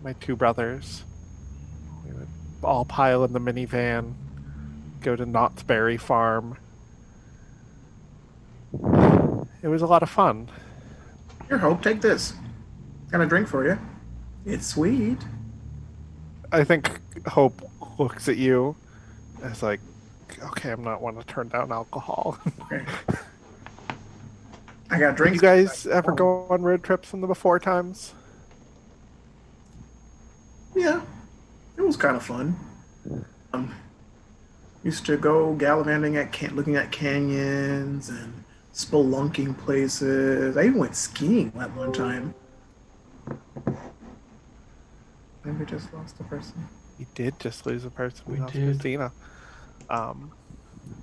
my two brothers. We would all pile in the minivan, go to Knott's Berry Farm. It was a lot of fun. Here, Hope, take this. Got a drink for you. It's sweet. I think Hope looks at you as like, okay, I'm not one to turn down alcohol. Okay. I got drinks. You guys ever go on road trips in the before times? Yeah, it was kind of fun. Used to go gallivanting looking at canyons and spelunking places. I even went skiing at one time. And we just lost a person. We did just lose a person. We lost did. Kristina.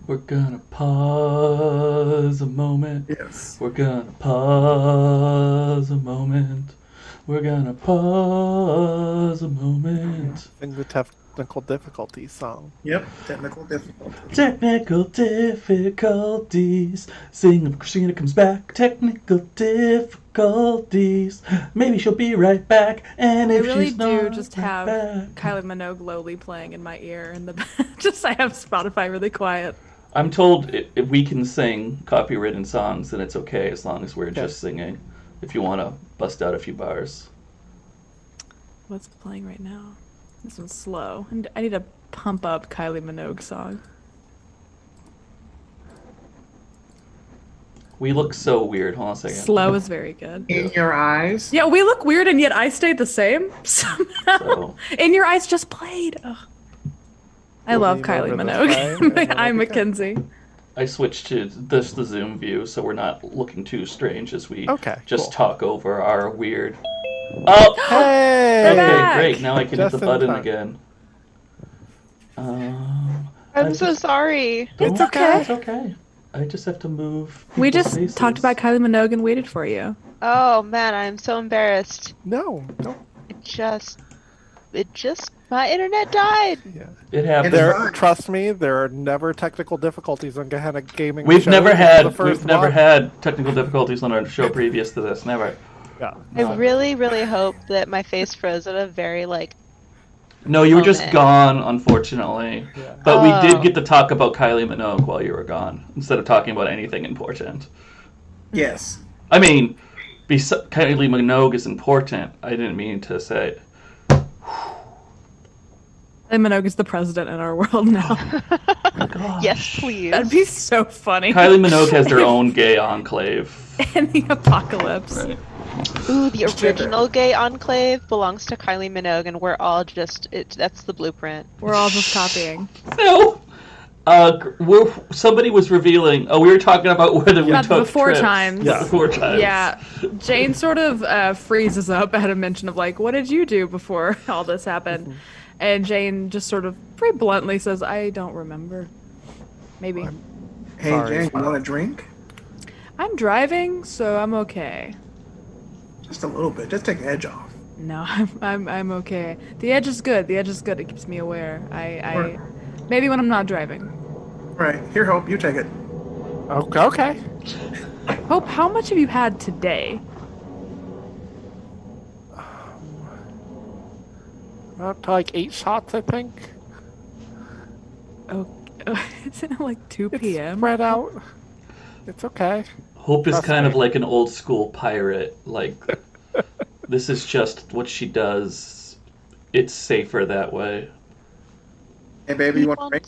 We're gonna pause a moment. Yes. We're gonna pause a moment. We're gonna pause a moment. Sing the technical difficulties song. Yep. Technical difficulties. Technical difficulties. Sing if Kristina comes back. Technical difficulties. Maybe she'll be right back. And I if really she's do not just right have back. Kylie Minogue lowly playing in my ear in the just I have Spotify really quiet. I'm told if we can sing copywritten songs, then it's okay as long as we're just singing. If you want to bust out a few bars. What's playing right now? This one's slow. And I need to pump up Kylie Minogue song. We look so weird. Hold on a second. Slow is very good. In your eyes. Yeah, we look weird and yet I stayed the same somehow. So- In Your Eyes just played. Ugh. I love Lean Kylie over the Minogue. side, and then I'm it'll be good. McKenzie. I switched to the Zoom view, so we're not looking too strange as we just cool. talk over our weird. Oh, Hey! okay, back! great. Now I can Just hit the in button time. again. I'm so sorry. It's okay. It's okay. I just have to move. We people's just faces. talked about Kylie Minogue and waited for you. Oh man, I'm so embarrassed. No, don't. It just, my internet died. Yeah. It happened. There- Trust me, there are never technical difficulties on Gehenna Gaming. We've show. never This is had the first we've never one. had technical difficulties on our show previous to this. Never. Yeah. I really, really hope that my face froze at a very No, you were just Moment. gone, unfortunately. Yeah. But we did Oh. get to talk about Kylie Minogue while you were gone, instead of talking about anything important. Yes. I mean, Kylie Minogue is important. I didn't mean to say. Kylie Minogue is the president in our world now. Yes, please. That'd be so funny. Kylie Minogue has their own gay enclave. in the apocalypse. Right. Ooh, the original gay enclave belongs to Kylie Minogue, and we're all that's the blueprint. We're all just copying. No. Somebody was revealing. Oh, we were talking about whether we About took the before trips. times. Yeah, before times. Yeah, Jane sort of freezes up at a mention of what did you do before all this happened? And Jane just sort of very bluntly says, I don't remember. Maybe. Hey, Sorry. Jane, you want a drink? I'm driving, so I'm okay. Just a little bit. Just take the edge off. No, I'm okay. The edge is good. The edge is good. It keeps me aware. I maybe when I'm not driving. Right. Here, Hope. You take it. Okay. Hope, how much have you had today? Up to 8 shots, I think. Isn't it like 2 It's p.m.? spread out. It's okay. Hope is Trust kind me. of like an old school pirate. Like, this is just what she does. It's safer that way. Hey, baby, Do you you want to drink?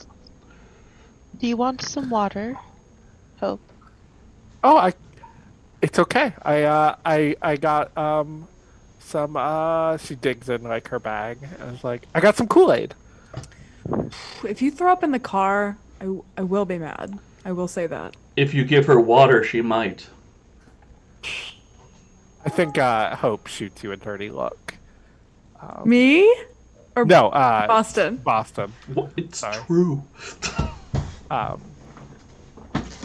do you want some water? Hope. Oh, it's okay. I got some. She digs in like her bag and is like, I got some Kool-Aid. If you throw up in the car, I will be mad. I will say that. If you give her water, she might. I think Hope shoots you a dirty look. Me? Or No, Boston? Boston. What? It's Sorry. true.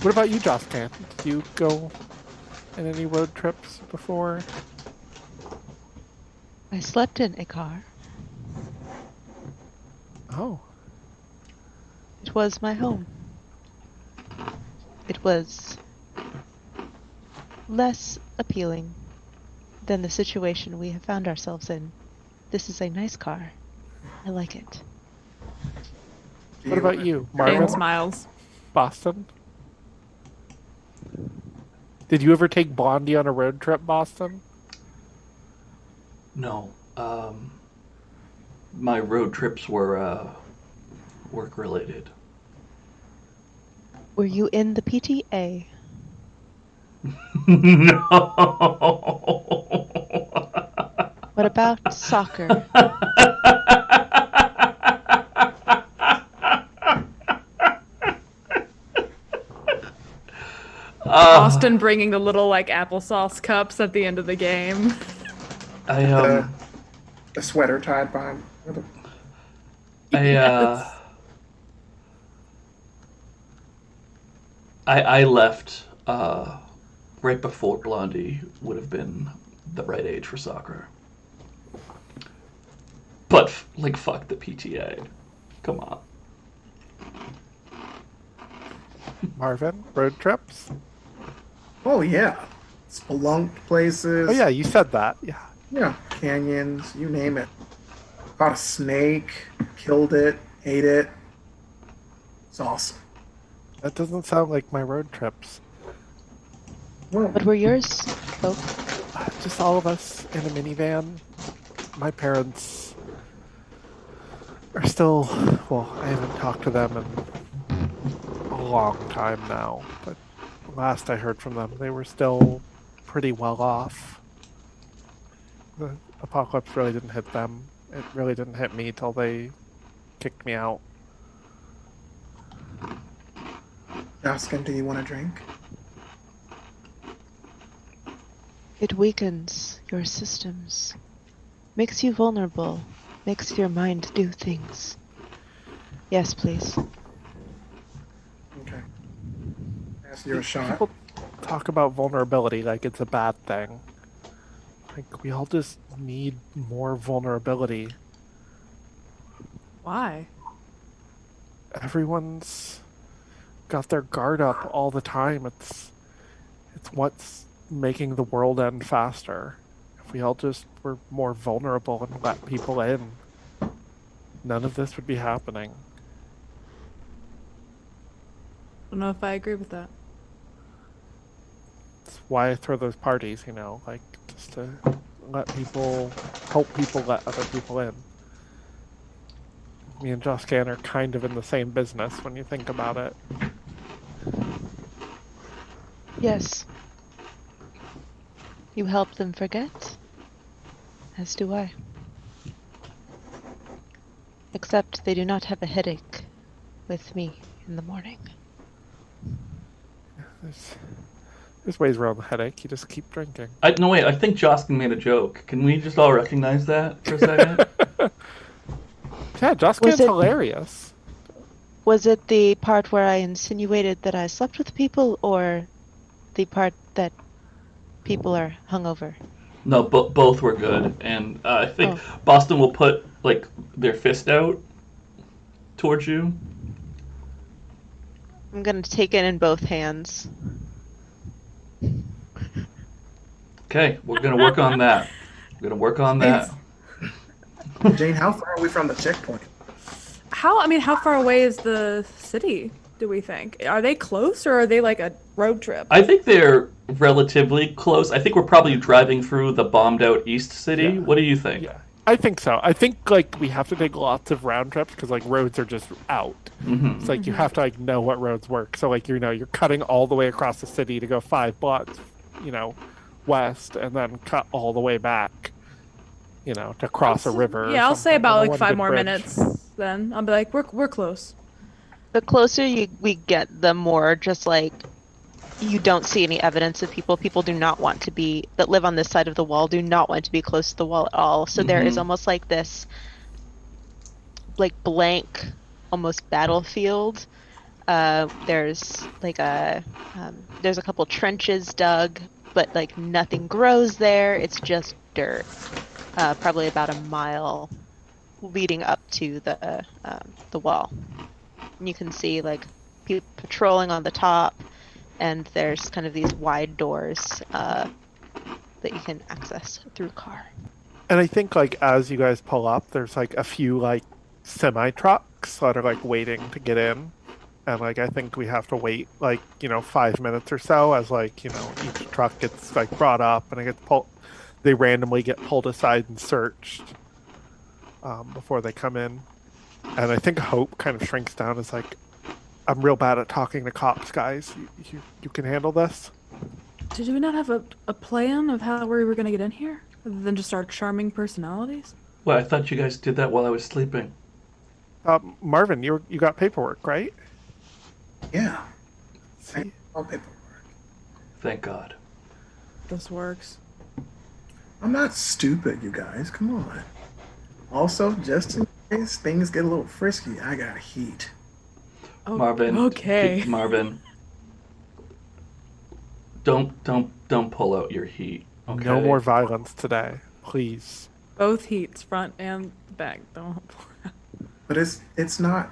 What about you, Joscan? Did you go on any road trips before? I slept in a car. Oh, It was my home. It was less appealing than the situation we have found ourselves in. This is a nice car. I like it. Do what about you, Jane Marvin? smiles. Boston? Did you ever take Blondie on a road trip, Boston? No. My road trips were work related. Were you in the PTA? No. What about soccer? Boston bringing the little like applesauce cups at the end of the game. I The sweater tied behind. Yes. I left right before Blondie would have been the right age for soccer. But like fuck the PTA. Come on. Marvin, road trips? Oh yeah, spelunk places. Oh yeah, you said that. Yeah. Yeah, canyons, you name it. Caught a snake, killed it, ate it. It's awesome. That doesn't sound like my road trips. Well, What were yours? Hope. Just all of us in a minivan. My parents are still, well, I haven't talked to them in a long time now, but last I heard from them, they were still pretty well off. The apocalypse really didn't hit them. It really didn't hit me till they kicked me out. Jaskin, do you want a drink? It weakens your systems, makes you vulnerable, makes your mind do things. Yes, please. Okay. Ask you a shot. People talk about vulnerability like it's a bad thing. Like, we all just need more vulnerability. Why? Everyone's got their guard up all the time. It's what's making the world end faster. If we all just were more vulnerable and let people in, none of this would be happening. I don't know if I agree with that. It's why I throw those parties, like just to help people let other people in. Me and Joscan are kind of in the same business when you think about it. Yes. You help them forget, as do I. Except they do not have a headache with me in the morning. There's ways around the headache. You just keep drinking. No, wait, I think Joskin made a joke. Can we just all recognize that for a second? Yeah, Joscan's hilarious. Was it the part where I insinuated that I slept with people, or the part that people are hungover? No, both were good. And I think Boston will put, like, their fist out towards you. I'm gonna take it in both hands. Okay, we're going to work on that. We're going to work on that. Jane, how far are we from the checkpoint? How far away is the city, do we think? Are they close or are they like a road trip? I think they're relatively close. I think we're probably driving through the bombed out East City. Yeah. What do you think? Yeah, I think so. I think like we have to take lots of round trips because like roads are just out. Mm-hmm. It's like you have to like know what roads work. So like you're cutting all the way across the city to go 5 blocks, west, and then cut all the way back, to cross a river. Yeah, I'll say about like 5 more bridge. minutes. Then I'll be like, we're close. The closer we get, the more just like you don't see any evidence of people. People do not want to be that live on this side of the wall. Do not want to be close to the wall at all. So there is almost like this, like blank, almost battlefield. There's like there's a couple trenches dug, but like nothing grows there. It's just dirt. Probably about a mile leading up to the wall. And you can see like people patrolling on the top, and there's kind of these wide doors that you can access through car. And I think like as you guys pull up, there's like a few like semi trucks that are like waiting to get in. And like I think we have to wait like 5 minutes or so as like each truck gets like brought up and it gets pulled. They randomly get pulled aside and searched before they come in. And I think Hope kind of shrinks down as like, I'm real bad at talking to cops, guys. You can handle this? Did we not have a plan of how we were going to get in here? Other than just our charming personalities? Well, I thought you guys did that while I was sleeping. Marvin, you got paperwork, right? Yeah. See? All paperwork. Thank God. This works. I'm not stupid, you guys. Come on. Also, just in case things get a little frisky, I got heat. Oh, Marvin. Okay. Marvin. Don't pull out your heat. Okay? No more violence today, please. Both heats, front and back. Don't. But it's not.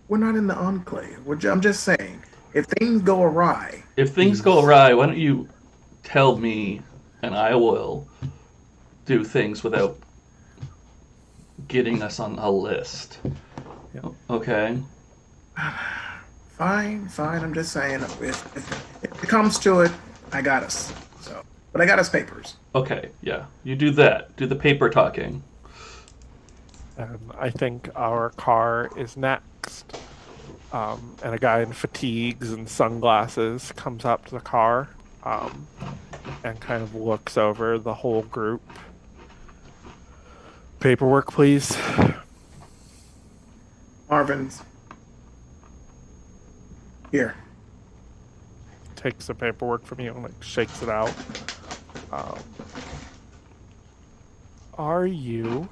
We're not in the enclave. I'm just saying, if things go awry. If things go awry, why don't you tell me, and I will do things without getting us on a list. Yeah. Okay? Fine. I'm just saying, if it comes to it, I got us. But I got us papers. Okay, yeah. You do that. Do the paper talking. And I think our car is next. And a guy in fatigues and sunglasses comes up to the car and kind of looks over the whole group. Paperwork, please. Marvin's. Here. Takes the paperwork from you and like shakes it out. Are you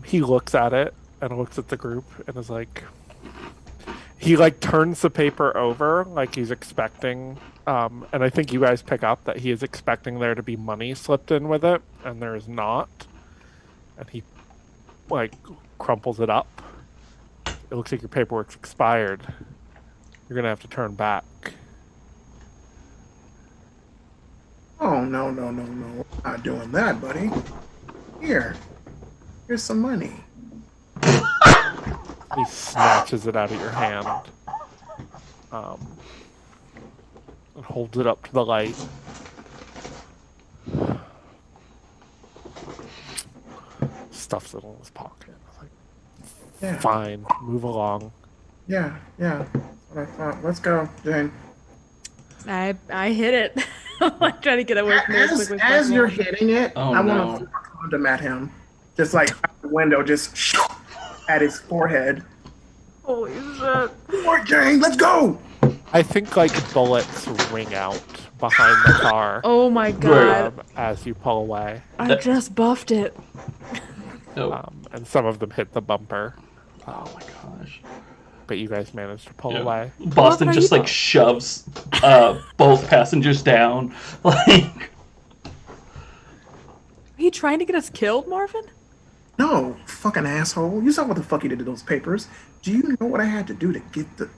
he looks at it and looks at the group and is like, he like turns the paper over like he's expecting, and I think you guys pick up that he is expecting there to be money slipped in with it, and there is not. And he like crumples it up. It looks like your paperwork's expired. You're gonna have to turn back. Oh, no. I'm not doing that, buddy. Here's some money. He snatches it out of your hand. And holds it up to the light. Stuffs it in his pocket. Like, Yeah. fine, move along. Yeah. That's what I thought. Let's go, Jane. I hit it. I'm like trying to get away from it as quickly as As possible. you're hitting it, Oh, I no. want to throw a condom at him. Just like out the window, just at his forehead. Holy shit. All right, Jane, let's go. I think like bullets ring out behind the car Oh my god. as you pull away. I just buffed it. Oh, And some of them hit the bumper, oh my gosh. but you guys managed to pull Yeah. away. Boston What are just you- like shoves both passengers down. Like, Are you trying to get us killed, Marvin? No, fucking asshole. You saw what the fuck you did to those papers. Do you know what I had to do to get the...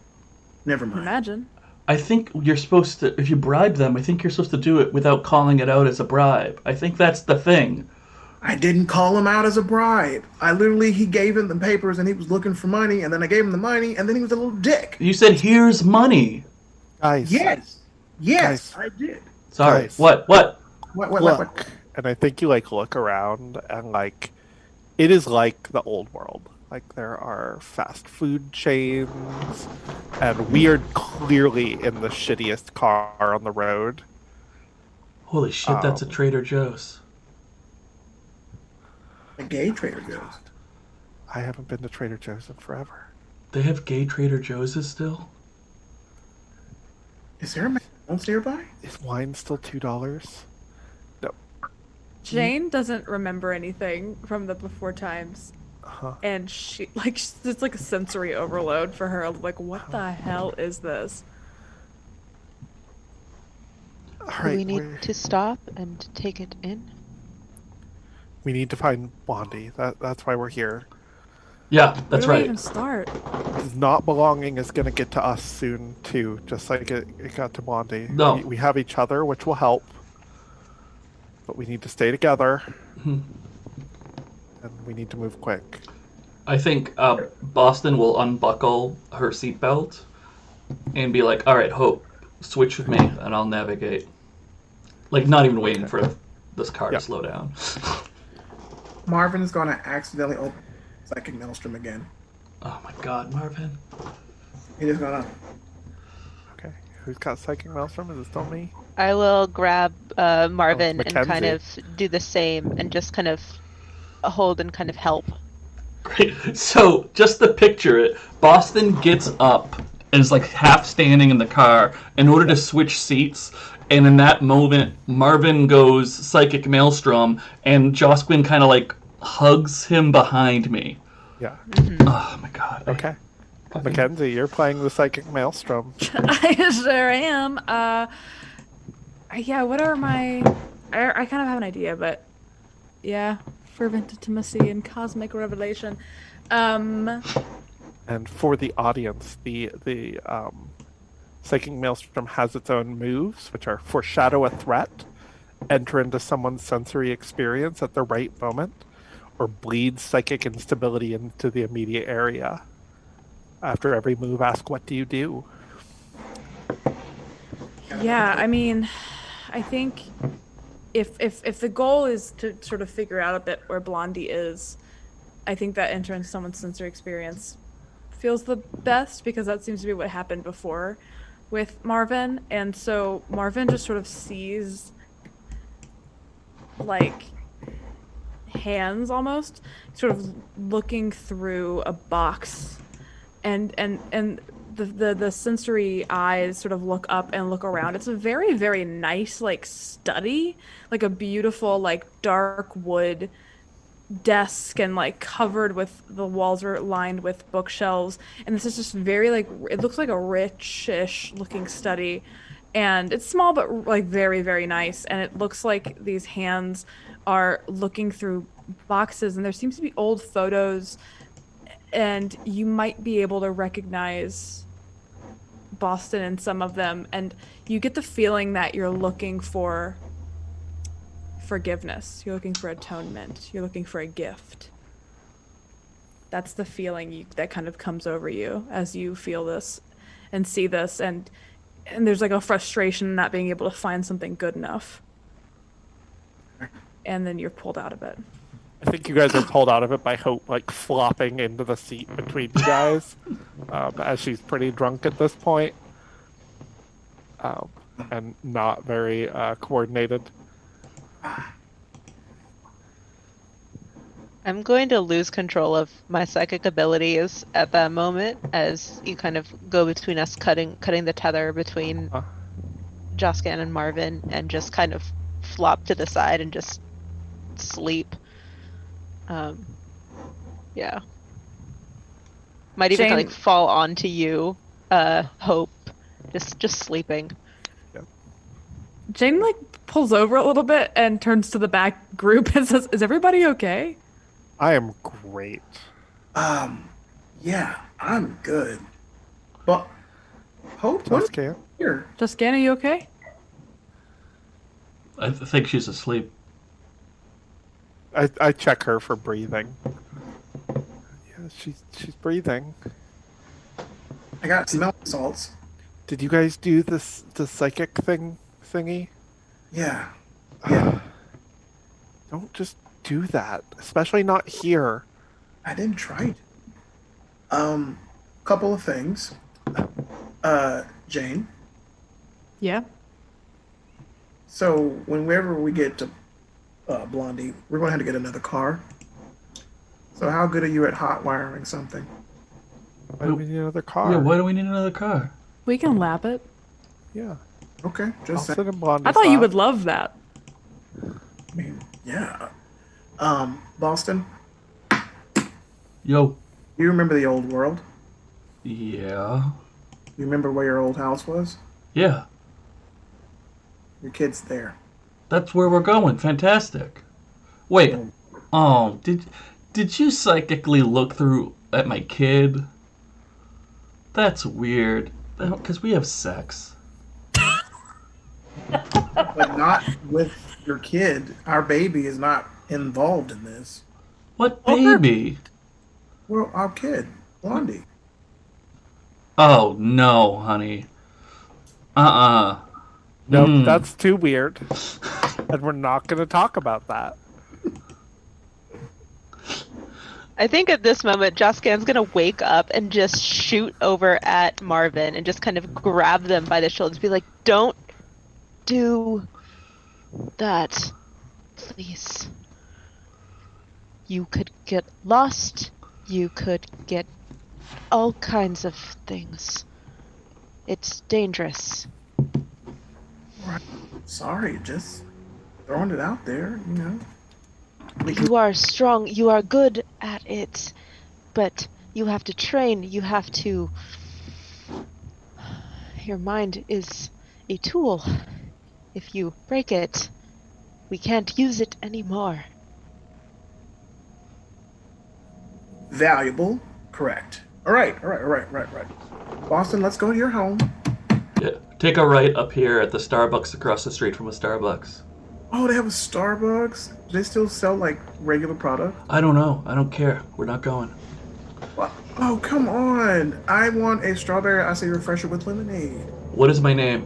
Never mind. Imagine. I think you're supposed to, if you bribe them, I think you're supposed to do it without calling it out as a bribe. I think that's the thing. I didn't call him out as a bribe. He gave him the papers and he was looking for money, and then I gave him the money, and then he was a little dick. You said, here's money. Guys. Yes, Guys. I did. Sorry. Guys. What? What? And I think you look around and it is like the old world. There are fast food chains, and we are clearly in the shittiest car on the road. Holy shit, that's a Trader Joe's. A gay Trader Joe's. I haven't been to Trader Joe's in forever. They have gay Trader Joe's still? Is there a McDonald's nearby? Is wine still $2? No. Jane doesn't remember anything from the before times. Uh-huh. And she, it's like a sensory overload for her. What the hell is this? All Do right, we need to stop and take it in? we need to find Blondie. That's why we're here. Yeah, that's Where do we right. even start? His not belonging is going to get to us soon, too, just like it got to Blondie. No. We have each other, which will help. But we need to stay together. And we need to move quick. I think Boston will unbuckle her seatbelt and be like, all right, Hope, switch with me and I'll navigate. Not even waiting for this car to slow down. Marvin's gonna accidentally open Psychic Maelstrom again. Oh my god, Marvin. He just gonna. Okay. Who's got Psychic Maelstrom? Is it still me? I will grab Marvin and kind McKenzie. of do the same and just kind of hold and kind of help. Great. So, just to picture it, Boston gets up and is half standing in the car in order to switch seats. And in that moment, Marvin goes Psychic Maelstrom, and Josquin kind of hugs him behind me. Yeah. Oh my god. Okay. Mackenzie, you're playing the Psychic Maelstrom. I sure am. Yeah, what are my... I kind of have an idea, but... Yeah, fervent intimacy and cosmic revelation. And for the audience, the Psychic Maelstrom has its own moves, which are foreshadow a threat, enter into someone's sensory experience at the right moment, or bleed psychic instability into the immediate area. After every move, ask, what do you do? Yeah, I mean, I think if the goal is to sort of figure out a bit where Blondie is, I think that entering someone's sensory experience feels the best, because that seems to be what happened before with Marvin. And so Marvin just sort of sees hands almost sort of looking through a box, and the sensory eyes sort of look up and look around. It's a very, very nice study, a beautiful dark wood desk, and covered with, the walls are lined with bookshelves, and this is just very it looks like a rich-ish looking study, and it's small but very, very nice. And it looks like these hands are looking through boxes, and there seems to be old photos, and you might be able to recognize Boston in some of them, and you get the feeling that you're looking for forgiveness, you're looking for atonement, you're looking for a gift. That's the feeling that kind of comes over you as you feel this and see this, and there's a frustration in not being able to find something good enough, and then you're pulled out of it. I think you guys are pulled out of it by Hope flopping into the seat between you guys, as she's pretty drunk at this point, and not very coordinated. I'm going to lose control of my psychic abilities at that moment as you kind of go between us, cutting the tether between Joscan and Marvin, and just kind of flop to the side and just sleep. Yeah. Might even Jane- fall onto you, Hope, just sleeping. Jane pulls over a little bit and turns to the back group and says, "Is everybody okay?" I am great. Yeah, I'm good. But Hope, Just can't. here. Tuscany, you okay? I think she's asleep. I check her for breathing. Yeah, she's breathing. I got smell salts. Did you guys do the psychic thingy? Yeah. Yeah. Don't just do that, especially not here. I didn't try it. Couple of things. Jane. Yeah. So whenever we get to Blondie, we're going to have to get another car. So how good are you at hot wiring something? Why do we need another car? Yeah, why do we need another car? We can lap it. Yeah. Okay, I'll just sit in Blondie's I thought you lap. would love that. I mean, yeah. Boston, Yo. you remember the old world? Yeah. You remember where your old house was? Yeah. Your kid's there. That's where we're going. Fantastic. Wait. Oh, did you psychically look through at my kid? That's weird. Because we have sex. But not with your kid. Our baby is not involved in this. What baby? Well, our kid, Blondie. Oh, no, honey. Nope, that's too weird. And we're not going to talk about that. I think at this moment, Joscan's gonna wake up and just shoot over at Marvin and just kind of grab them by the shoulders, be like, "Don't do that, please. You could get lost. You could get all kinds of things. It's dangerous." Sorry, just throwing it out there, you know. You are strong, you are good at it, but you have to train, you have to... Your mind is a tool. If you break it, we can't use it anymore. Valuable, correct. All right. Boston, let's go to your home. Yeah. Take a right up here at the Starbucks across the street from a Starbucks. Oh, they have a Starbucks? Do they still sell, like, regular product? I don't know. I don't care. We're not going. What? Oh, come on. I want a strawberry icy refresher with lemonade. What is my name?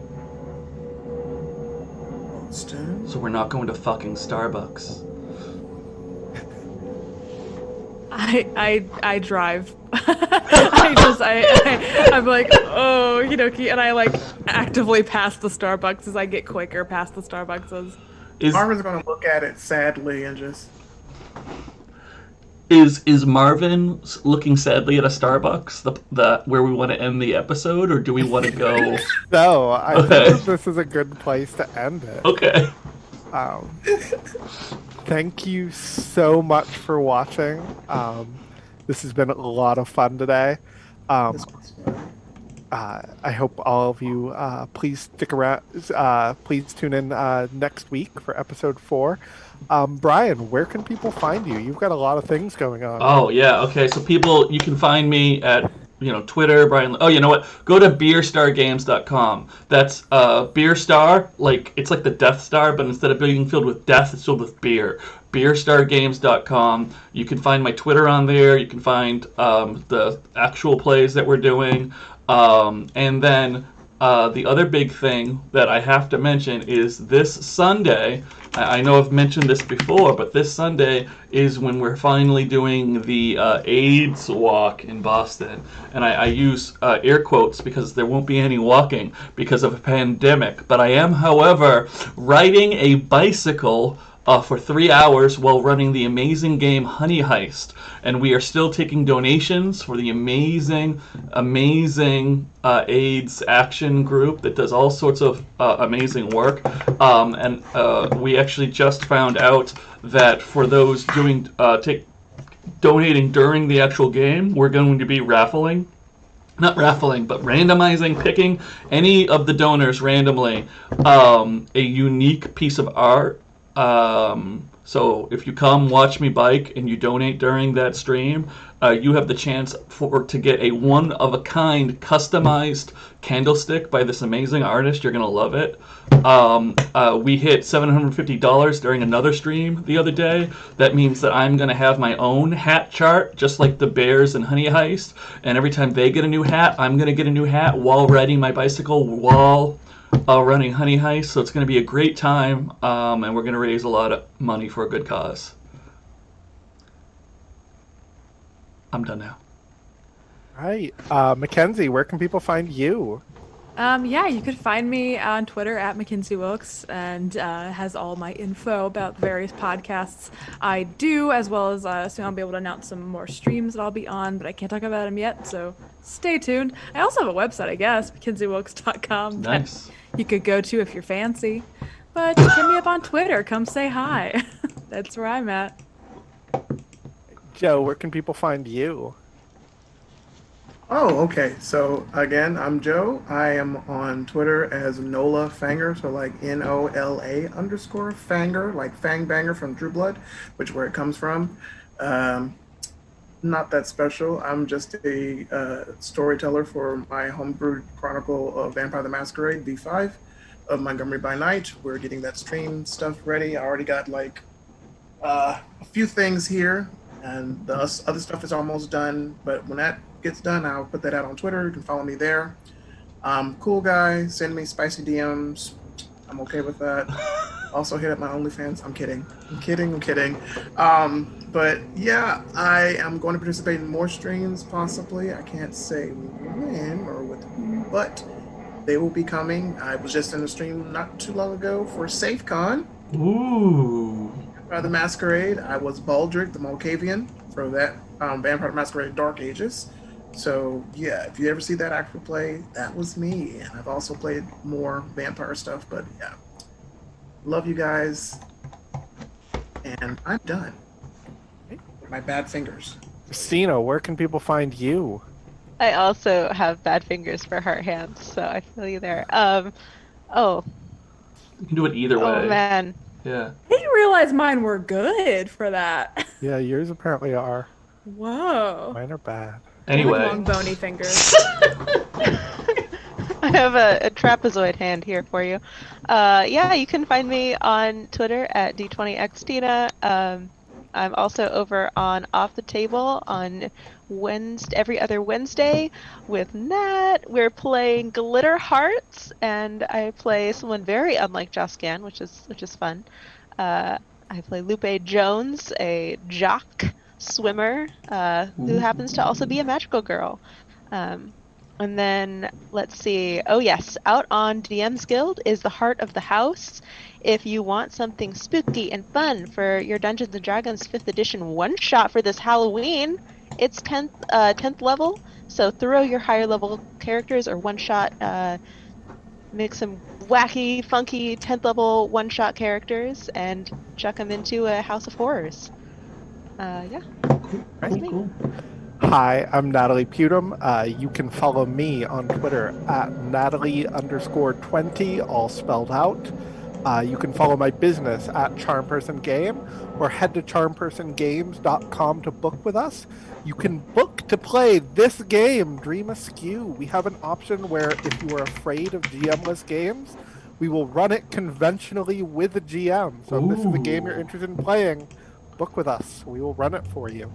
Boston? So we're not going to fucking Starbucks. I drive. I'm like, oh, okie and I like actively pass the Starbucks as I get quicker past the Starbuckses. Marvin's gonna look at it sadly and just... Is Marvin looking sadly at a Starbucks, the where we want to end the episode, or do we want to go? No, I Okay. think that this is a good place to end it. Okay. Thank you so much for watching. This has been a lot of fun today. I hope all of you please stick around. Please tune in next week for episode 4. Brian, where can people find you? You've got a lot of things going on. Oh yeah. Okay. So people, you can find me at Twitter, Brian. Oh, you know what? Go to beerstargames.com. That's Beer Star, like it's like the Death Star, but instead of being filled with death, it's filled with beer. beerstargames.com. You can find my Twitter on there. You can find the actual plays that we're doing. And then the other big thing that I have to mention is this Sunday. I know I've mentioned this before, but this Sunday is when we're finally doing the AIDS walk in Boston. And I use air quotes because there won't be any walking because of a pandemic. But I am, however, riding a bicycle for 3 hours while running the amazing game Honey Heist. And we are still taking donations for the amazing AIDS action group that does all sorts of amazing work. And we actually just found out that for those donating during the actual game, we're going to be not raffling, but randomizing, picking any of the donors randomly a unique piece of art So if you come watch me bike and you donate during that stream, you have the chance to get a one-of-a-kind customized candlestick by this amazing artist. You're going to love it. We hit $750 during another stream the other day. That means that I'm going to have my own hat chart, just like the Bears and Honey Heist. And every time they get a new hat, I'm going to get a new hat while riding my bicycle, while running Honey Heist. So it's going to be a great time, and we're going to raise a lot of money for a good cause. I'm done now. All right. McKenzie, where can people find you? Yeah, you could find me on Twitter at McKenzie Wilkes, and has all my info about various podcasts I do, as well as soon I'll be able to announce some more streams that I'll be on, but I can't talk about them yet, so stay tuned. I also have a website, I guess, McKenzieWilkes.com. Nice. You could go to if you're fancy, but just hit me up on Twitter. Come say hi. That's where I'm at. Joe, where can people find you? Oh, okay. So again, I'm Joe. I am on Twitter as Nola Fanger, so like NOLA_Fanger, like Fang Banger from True Blood, which is where it comes from. Not that special. I'm just a storyteller for my homebrew chronicle of Vampire the Masquerade V5 of Montgomery by Night. We're getting that stream stuff ready. I already got like a few things here, and the other stuff is almost done. But when that gets done, I'll put that out on Twitter. You can follow me there. Cool guy. Send me spicy DMs. I'm okay with that. Also hit up my OnlyFans. I'm kidding. But yeah, I am going to participate in more streams possibly. I can't say when or with who, but they will be coming. I was just in a stream not too long ago for SafeCon. Ooh. Vampire the Masquerade. I was Baldric the Malkavian for that Vampire the Masquerade Dark Ages. So yeah, if you ever see that actual play, that was me. And I've also played more vampire stuff, but yeah. Love you guys. And I'm done. With my bad fingers. Kristina, where can people find you? I also have bad fingers for heart hands, so I feel you there. You can do it either way. Oh man. Yeah. I didn't realize mine were good for that. Yeah, yours apparently are. Whoa. Mine are bad. Anyway. Long bony fingers. I have a trapezoid hand here for you. Yeah, you can find me on Twitter at D20Xtina. I'm also over on Off the Table on every other Wednesday with Nat. We're playing Glitter Hearts, and I play someone very unlike Joscan, which is fun. I play Lupe Jones, a jock swimmer who happens to also be a magical girl. And then, let's see. Oh, yes. Out on DM's Guild is the Heart of the House. If you want something spooky and fun for your Dungeons & Dragons 5th edition one-shot for this Halloween, it's 10th level. So throw your higher level characters or one-shot, make some wacky, funky 10th level one-shot characters and chuck them into a House of Horrors. Yeah. Cool. Hi, I'm Natalie Pudim. You can follow me on Twitter at Natalie_20, all spelled out. You can follow my business at Charmperson Game, or head to charmpersongames.com to book with us. You can book to play this game, Dream Askew. We have an option where if you are afraid of GM-less games, we will run it conventionally with a GM. So if this is a game you're interested in playing, book with us. We will run it for you.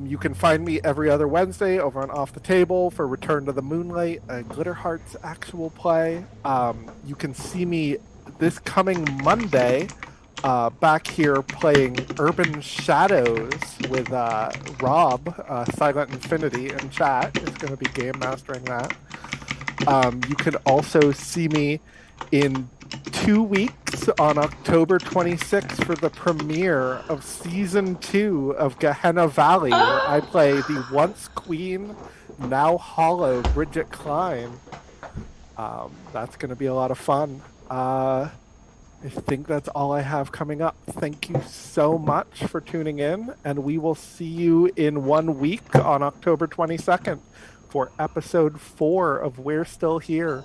You can find me every other Wednesday over on Off the Table for Return to the Moonlight, a Glitter Hearts actual play. You can see me this coming Monday back here playing Urban Shadows with Rob, Silent Infinity, in chat. Is going to be game mastering that. You can also see me in 2 weeks on October 26th for the premiere of Season 2 of Gehenna Valley, where I play the once queen, now hollow Bridget Klein. That's going to be a lot of fun. I think that's all I have coming up. Thank you so much for tuning in, and we will see you in 1 week on October 22nd for episode 4 of We're Still Here.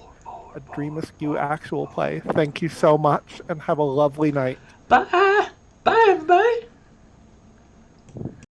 a Dream Askew actual play. Thank you so much and have a lovely night. Bye. Bye, everybody.